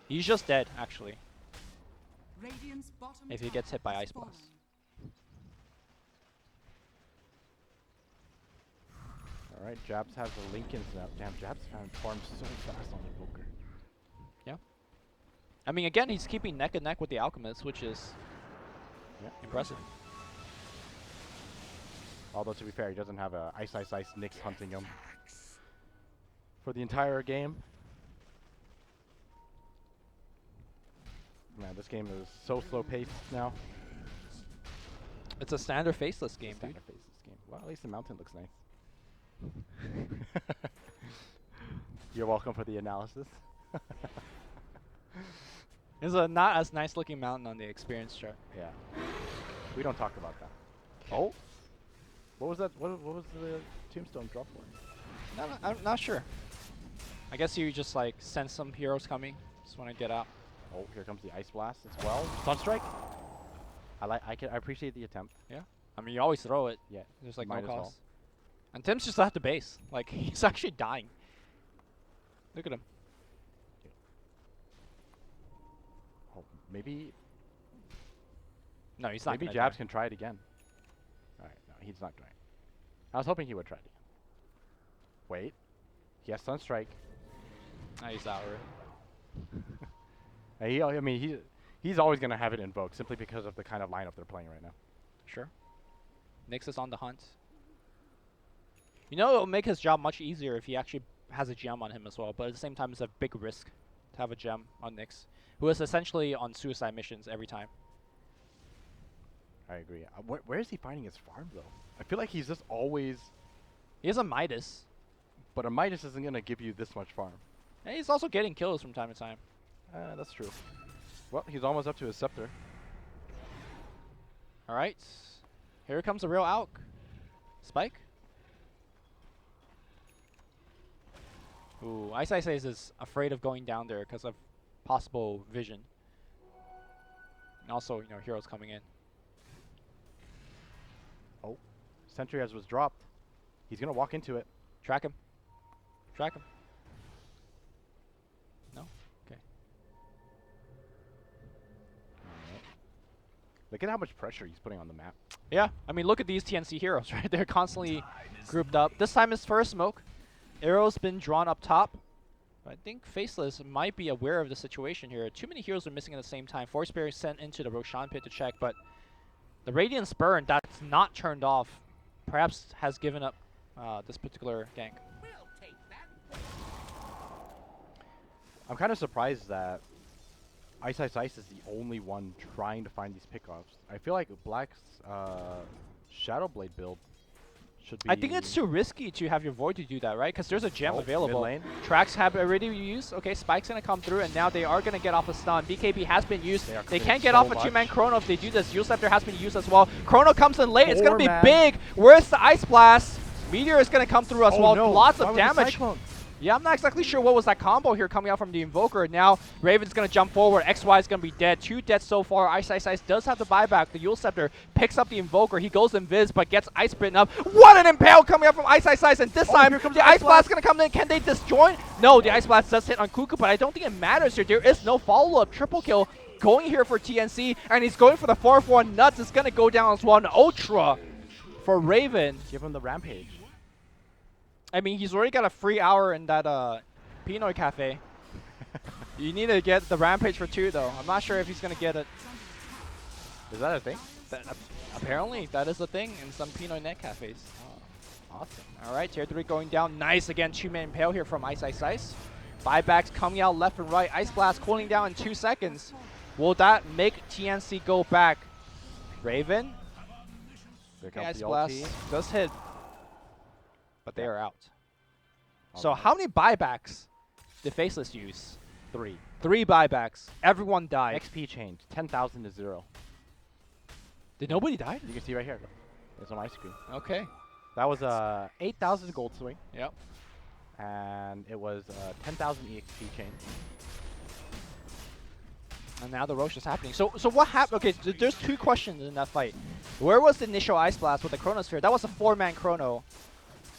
He's just dead, actually, Radiant's bottom if he tower gets hit by has Ice Blast. fallen. All right, Jabs has the Lincolns now. Damn, Jabs farms so fast on Evoker. I mean, again, he's keeping neck and neck with the Alchemist, which is impressive. Although, to be fair, he doesn't have a Ice Nyx hunting him for the entire game. Man, this game is so slow-paced now. It's a standard Faceless game, dude. Standard Faceless game. Well, at least the mountain looks nice. You're welcome for the analysis. It's a not as nice looking mountain on the experience chart. Yeah. We don't talk about that. Oh. What was that? What was the tombstone drop for? I'm not sure. I guess you just like sense some heroes coming. Just want to get out. Oh, here comes the Ice Blast as well. Sunstrike. I appreciate the attempt. Yeah. I mean, you always throw it. Yeah. There's like Might no as well. cost. And Tim's just at the base. Like he's actually dying. Look at him. Oh, maybe No, he's not. maybe gonna Jabs die. can try it again. All right, no, he's not trying. I was hoping he would try it again. Wait. He has Sunstrike. Ah, he's out already. I mean, he's always going to have it invoked simply because of the kind of lineup they're playing right now. Sure. Nyx is on the hunt. You know, it'll make his job much easier if he actually has a gem on him as well. But at the same time, it's a big risk to have a gem on Nyx, who is essentially on suicide missions every time. I agree. Where is he finding his farm, though? I feel like he's just always... He has a Midas. But a Midas isn't going to give you this much farm. And he's also getting kills from time to time. That's true. Well, he's almost up to his scepter. All right. Here comes the real Alk. Spike. Ooh, Ice is afraid of going down there because of possible vision. And also, heroes coming in. Oh, sentry as was dropped. He's gonna walk into it. Track him. Track him. No? Okay. Alright. Look at how much pressure he's putting on the map. Yeah, I mean, look at these TNC heroes, right? They're constantly grouped up. This time it's first smoke. Arrow's been drawn up top. I think Faceless might be aware of the situation here. Too many heroes are missing at the same time. Force Barrier sent into the Roshan pit to check, but the Radiance Burn that's not turned off perhaps has given up this particular gank. I'm kind of surprised that Ice is the only one trying to find these pickoffs. I feel like Black's Shadow Blade build should be... I think it's too risky to have your Void to do that, right? Because there's a gem available. Mid lane. Tracks have already used. Okay, Spike's going to come through, and now they are going to get off a stun. BKB has been used. They can't get off a two-man Chrono if they do this. Yule Scepter has been used as well. Chrono comes in late. It's going to be big. Where's the Ice Blast? Meteor is going to come through as well. No. Lots of damage. Yeah, I'm not exactly sure what was that combo here coming out from the Invoker. Now, Raven's going to jump forward. XY is going to be dead. 2 dead so far. Ice does have the buyback. The Yule Scepter picks up the Invoker. He goes invis, but gets Ice bitten up. What an Impale coming up from Ice. And this time, the Ice Blast going to come in. Can they disjoint? No, the Ice Blast does hit on Kuku, but I don't think it matters here. There is no follow-up. Triple kill going here for TNC, and he's going for the 4-4 nuts. It's going to go down as well. An Ultra for Raven. Give him the Rampage. I mean, he's already got a free hour in that Pinoy Cafe. You need to get the Rampage for 2, though. I'm not sure if he's going to get it. Is that a thing? Apparently, that is a thing in some Pinoy net cafes. Oh, awesome. All right, tier 3 going down. Nice again, 2-man Impale here from Ice. Buybacks coming out left and right. Ice Blast cooling down in 2 seconds. Will that make TNC go back? Raven. Ice Blast does hit, but they are out. So how many buybacks did Faceless use? 3. 3 buybacks. Everyone died. XP change, 10,000 to 0. Did nobody die? You can see right here. It's on my screen. Okay. That was 8,000 gold swing. Yep. And it was 10,000 EXP change. And now the Roche is happening. So what happened? Okay, there's 2 questions in that fight. Where was the initial Ice Blast with the Chronosphere? That was a 4-man Chrono.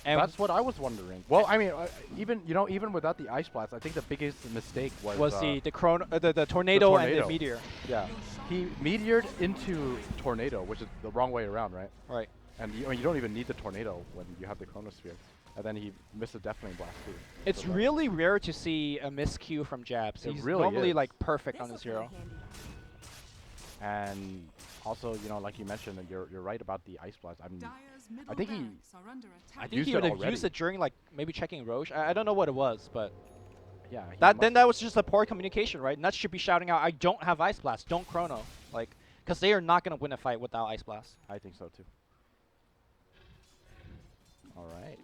And that's what I was wondering. Well, I mean, even without the Ice Blast, I think the biggest mistake was the tornado and the meteor. Yeah, he meteored into tornado, which is the wrong way around, right? Right. And you don't even need the tornado when you have the Chronosphere. And then he missed a Deafening Blast too. It's so really rare to see a miscue from Jabs. He's really normally is. like perfect on his hero. And also, like you mentioned, and you're right about the Ice Blast. I think he would have used it during like maybe checking Roche. I don't know what it was, but yeah. That was just a poor communication, right? Nuts should be shouting out, "I don't have Ice Blast, don't Chrono," like, because they are not gonna win a fight without Ice Blast. I think so too. All right.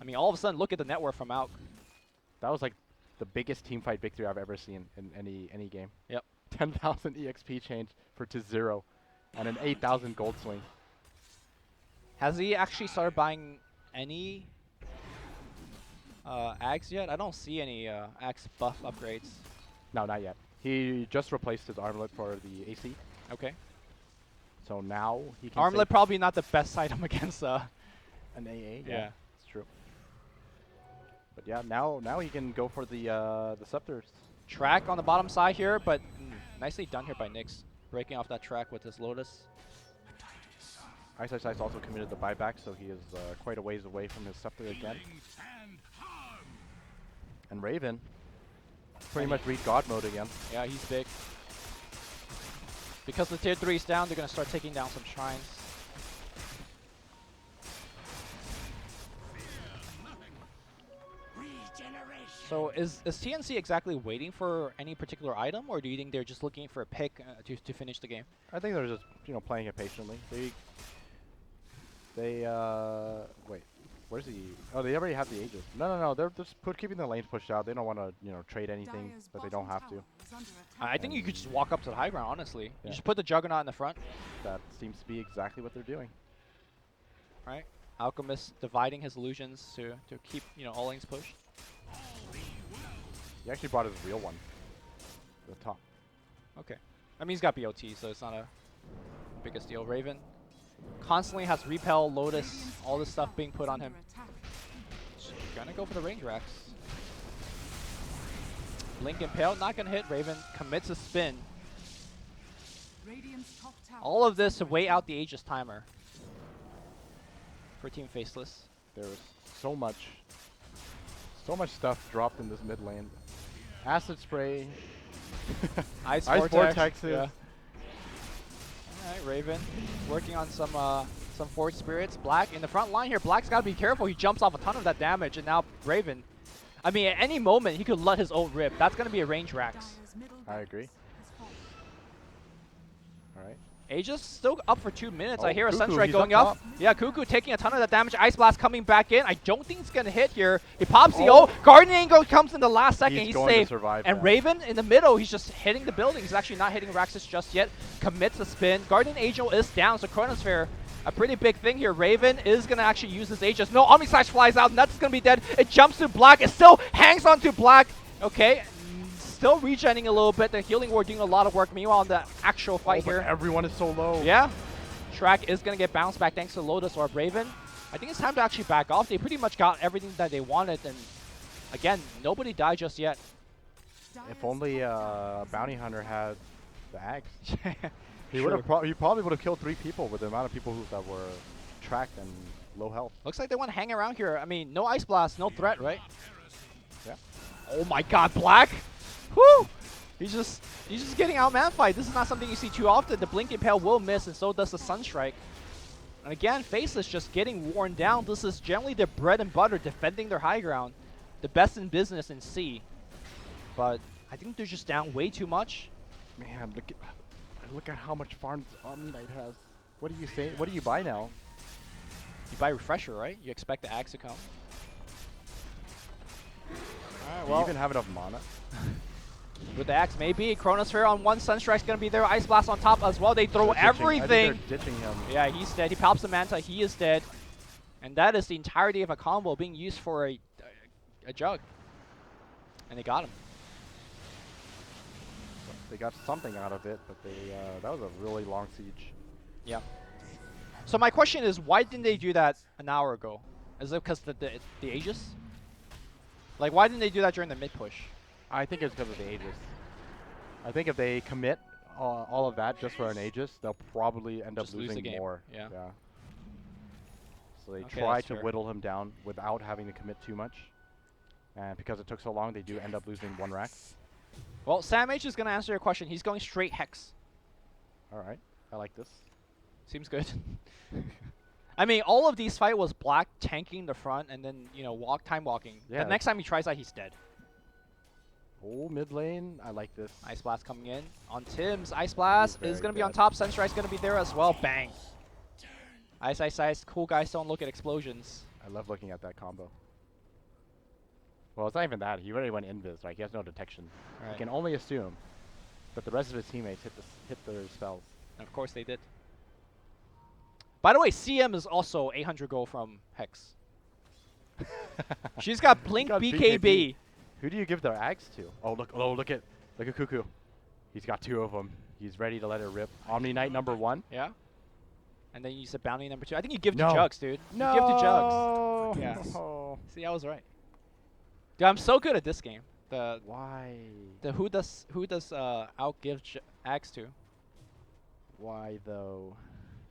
I mean, all of a sudden, look at the net worth from Alk. That was like the biggest team fight victory I've ever seen in any game. Yep. 10,000 EXP change to 0, and an 8,000 gold swing. Has he actually started buying any Ags yet? I don't see any Axe buff upgrades. No, not yet. He just replaced his armlet for the AC. Okay. So now he can Armlet probably not the best item against an AA. Yeah. It's true. But yeah, now he can go for the scepters. Track on the bottom side here, but nicely done here by Nyx, breaking off that track with his Lotus. Ice also committed the buyback, so he is quite a ways away from his scepter again. And Raven pretty much read God mode again. Yeah, he's big. Because the tier 3 is down, they're going to start taking down some shrines. So is TNC exactly waiting for any particular item, or do you think they're just looking for a pick to finish the game? I think they're just playing it patiently. Wait. Where's he? Oh, they already have the Aegis. No. They're just keeping the lanes pushed out. They don't want to, trade anything, Dire's but they don't bottom have to. tower is under I attack. think you could just walk up to the high ground, honestly. Yeah. You just put the Juggernaut in the front, That seems to be exactly what they're doing. right? Alchemist dividing his illusions to keep, all lanes pushed. He actually brought his real one. The top. Okay. I mean, he's got BOT, so it's not a biggest deal. Raven constantly has Repel, Lotus, all this stuff being put on him. Just gonna go for the range racks. Blink Impale, not gonna hit. Raven commits a spin. Radiant's top tower All of this is to under wait attack. out the Aegis timer for Team Faceless. There was so much stuff dropped in this mid lane. Acid spray. Ice vortexes. Yeah. Alright, Raven working on some Forge Spirits. Black in the front line here. Black's got to be careful. He jumps off a ton of that damage, and now Raven. I mean, at any moment, he could let his ult rip. That's going to be a range Rax. Dire's middle I agree. barracks has fallen. All right. Aegis still up for 2 minutes. I Oh, hear a Cuckoo, Sunstrike he's going up up. top. Yeah, Cuckoo taking a ton of that damage. Ice Blast coming back in. I don't think it's going to hit here. He pops the Oh. ult. Guardian Angel comes in the last second. He's He's going to safe. survive And that. Raven in the middle, he's just hitting the building. He's actually not hitting Raxus just yet. Commits a spin. Guardian Angel is down, so Chronosphere, a pretty big thing here. Raven is going to actually use his Aegis. No, Omni Slash flies out, and that's going to be dead. It jumps to Black. It still hangs on to Black. Okay, still regenning a little bit. The Healing Ward doing a lot of work. Meanwhile, in the actual fight But here. everyone is so low. Yeah. Track is going to get bounced back thanks to Lotus or Raven. I think it's time to actually back off. They pretty much got everything that they wanted. And again, nobody died just yet. If only Bounty Hunter had the axe. He Sure. would have. He probably would have killed 3 people with the amount of people that were tracked and low health. Looks like they want to hang around here. I mean, no Ice Blast, no threat, right? Yeah. Oh my god, Black! Woo! He's just getting out man-fight. This is not something you see too often. The Blink Impale will miss, and so does the Sunstrike. And again, Faceless just getting worn down. This is generally their bread and butter, defending their high ground. The best in business in C. But I think they're just down way too much. Man, look at how much farms Omni Knight has. What do you say? What do you buy now? You buy Refresher, right? You expect the Axe to come. Alright, Do you well, even have enough mana? with the Axe, maybe. Chronosphere on one, Sunstrike's going to be there. Ice Blast on top as well. They throw They're ditching- I think everything. they're ditching him. Yeah, he's dead. He pops the Manta. He is dead. And that is the entirety of a combo being used for a jug. And they got him. They got something out of it, but that was a really long siege. Yeah. So my question is, why didn't they do that an hour ago? Is it because the Aegis? Like, why didn't they do that during the mid push? I think it's because of the Aegis. I think if they commit all of that just for an Aegis, they'll probably end up Just lose the losing game. more. Yeah. So they Okay, try that's to fair. whittle him down without having to commit too much. And because it took so long, they do end up losing 1 rack. Well, Sam H is going to answer your question. He's going straight Hex. All right, I like this. Seems good. I mean, all of these fight was Black tanking the front and then, time walking. Yeah. The next time he tries that, he's dead. Oh, mid lane, I like this. Ice Blast coming in on Tim's. Ice Blast very is going to be on dead. top. Sunstrike's going to be there as well. Bang. Ice, ice, ice. Cool guys don't look at explosions. I love looking at that combo. Well, it's not even that. He already went invis. Like, he has no detection. Right. You can only assume that the rest of his teammates hit their spells. And of course they did. By the way, CM is also 800 gold from Hex. She's got Blink Got BKB. Who do you give their axe to? Oh, look at Cuckoo. He's got 2 of them. He's ready to let it rip. Omni Knight number 1. Yeah. And then you said Bounty number 2. I think you give No. to Jugs, dude. No. You give to Jugs. Yeah. Oh. See, I was right. Dude, I'm so good at this game. The Why? who does outgive axe to? Why though?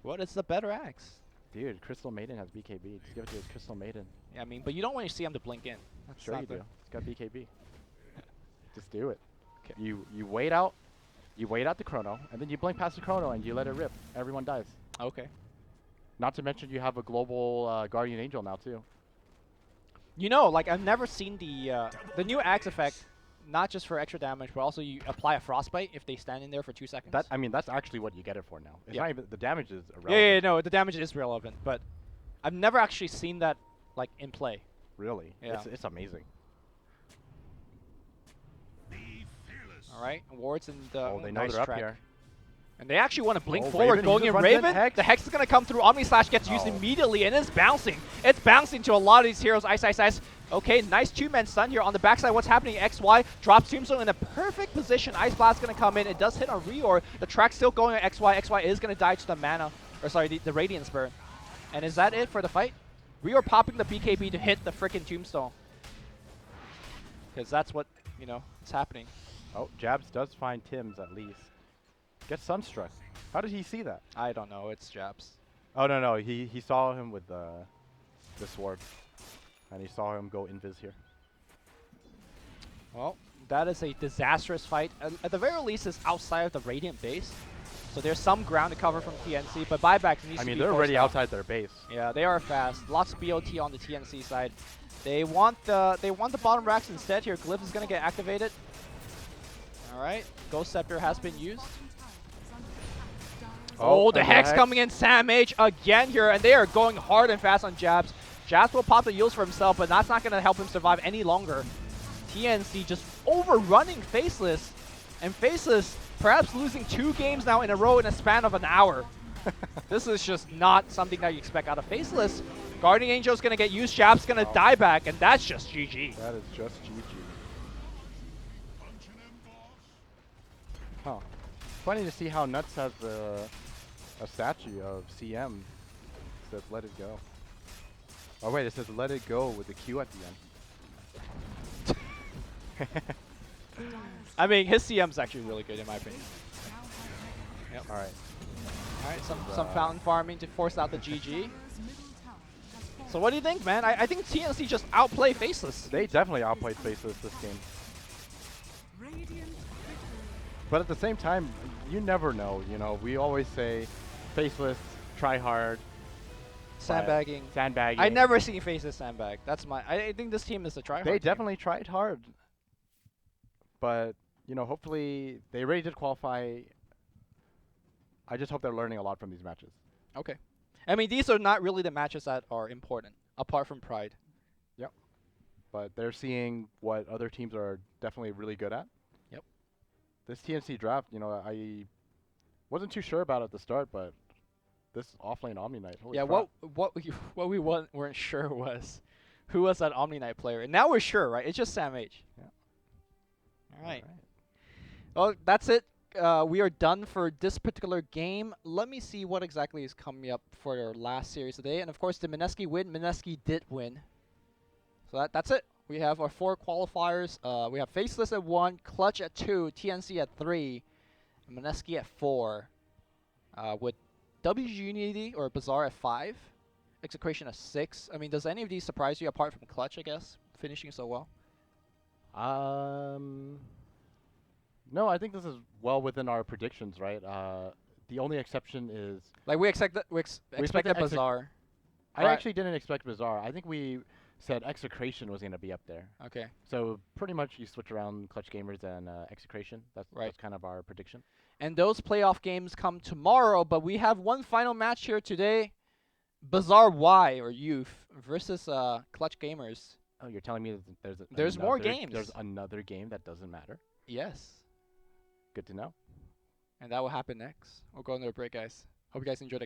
What is the better axe? Dude, Crystal Maiden has BKB. Just give it to his Crystal Maiden. Yeah, I mean, but you don't want your CM to blink in. That's Sure not you the- do. It's got BKB. Just do it. 'Kay. You wait out. You wait out the chrono, and then you blink past the chrono, and you let it rip. Everyone dies. Okay. Not to mention you have a global Guardian Angel now too. Like I've never seen the new axe effect, not just for extra damage, but also you apply a frostbite if they stand in there for 2 seconds. That's actually what you get it for now. It's Yeah. not even the damage is irrelevant. yeah, no, the damage is relevant, but I've never actually seen that like in play. Really? Yeah. It's amazing. All right, wards in the Oh, they know nice they're up track. here. And they actually want to blink Oh, forward, Raven, he going just in runs in. Raven. Hex. The Hex is going to come through. Omni Slash gets used Oh. immediately, and it's bouncing. It's bouncing to a lot of these heroes. Ice, Ice, Ice. Okay, nice two-man stun here on the backside. What's happening? XY drops Tombstone in a perfect position. Ice Blast going to come in. It does hit on Reor. The track's still going on XY. XY is going to die to the mana, or sorry, the Radiance Burn. And is that it for the fight? Reor popping the BKB to hit the freaking Tombstone. Because that's what, you know, is happening. Oh, Jabs does find Tim's at least. Gets Sunstruck. How did he see that? I don't know. It's Jabs. Oh, no, no. He saw him with the sword. And he saw him go invis here. Well, that is a disastrous fight. At the very least, it's outside of the Radiant base. So there's some ground to cover from TNC, but buybacks needs I to mean, be they're already forced out. outside their base. Yeah, they are fast. Lots of BOT on the TNC side. They want the bottom racks instead here. Glyph is going to get activated. All right, Ghost Scepter has been used. Oh, the and Hex coming in, Sam H again here, and they are going hard and fast on Jabs. Jabs will pop the Eels for himself, but that's not going to help him survive any longer. TNC just overrunning Faceless, and Faceless perhaps losing 2 games now in a row in a span of an hour. This is just not something that you expect out of Faceless. Guardian Angel's going to get used, Jab's going to die back, and that's just GG. That is just GG. Huh. Funny to see how Nuts has a statue of CM. It says let it go. Oh wait, it says let it go with the Q at the end. I mean, his CM's actually really good in my opinion. Yep. Alright. All right, some fountain farming to force out the GG. So what do you think, man? I think TNC just outplay Faceless. They definitely outplayed Faceless this game. But at the same time, you never know. You know, we always say Faceless, try hard. Sandbagging. Sandbagging. I never seen Faceless sandbag. That's my. I think this team is a try hard. They definitely tried hard. But, you know, hopefully they already did qualify. I just hope they're learning a lot from these matches. Okay. I mean, these are not really the matches that are important, apart from Pride. Yep. But they're seeing what other teams are definitely really good at. Yep. This TNC draft, you know, I wasn't too sure about at the start, but this offlane Omni Knight. Holy Yeah. crap. What we weren't sure was who was that Omni Knight player, and now we're sure, right? It's just Sam H. Yeah. All right. Well, that's it. We are done for this particular game. Let me see what exactly is coming up for our last series today. And of course, did Mineski win? Mineski did win. So that's it. We have our 4 qualifiers. We have Faceless at 1, Clutch at 2, TNC at 3, and Mineski at 4. With WG Unity or Bazaar at 5, Execration at 6. I mean, does any of these surprise you apart from Clutch, I guess, finishing so well? No, I think this is well within our predictions, right? The only exception is Like we expected Bazaar. I Right. actually didn't expect Bazaar. I think we said Execration was going to be up there. Okay. So pretty much you switch around Clutch Gamers and Execration. That's kind of our prediction. And those playoff games come tomorrow, but we have one final match here today. Bazaar Y, or Youth, versus Clutch Gamers. Oh, you're telling me that There's more games. There's another game that doesn't matter? Yes. Good to know. And that will happen next. We'll go into a break, guys. Hope you guys enjoyed the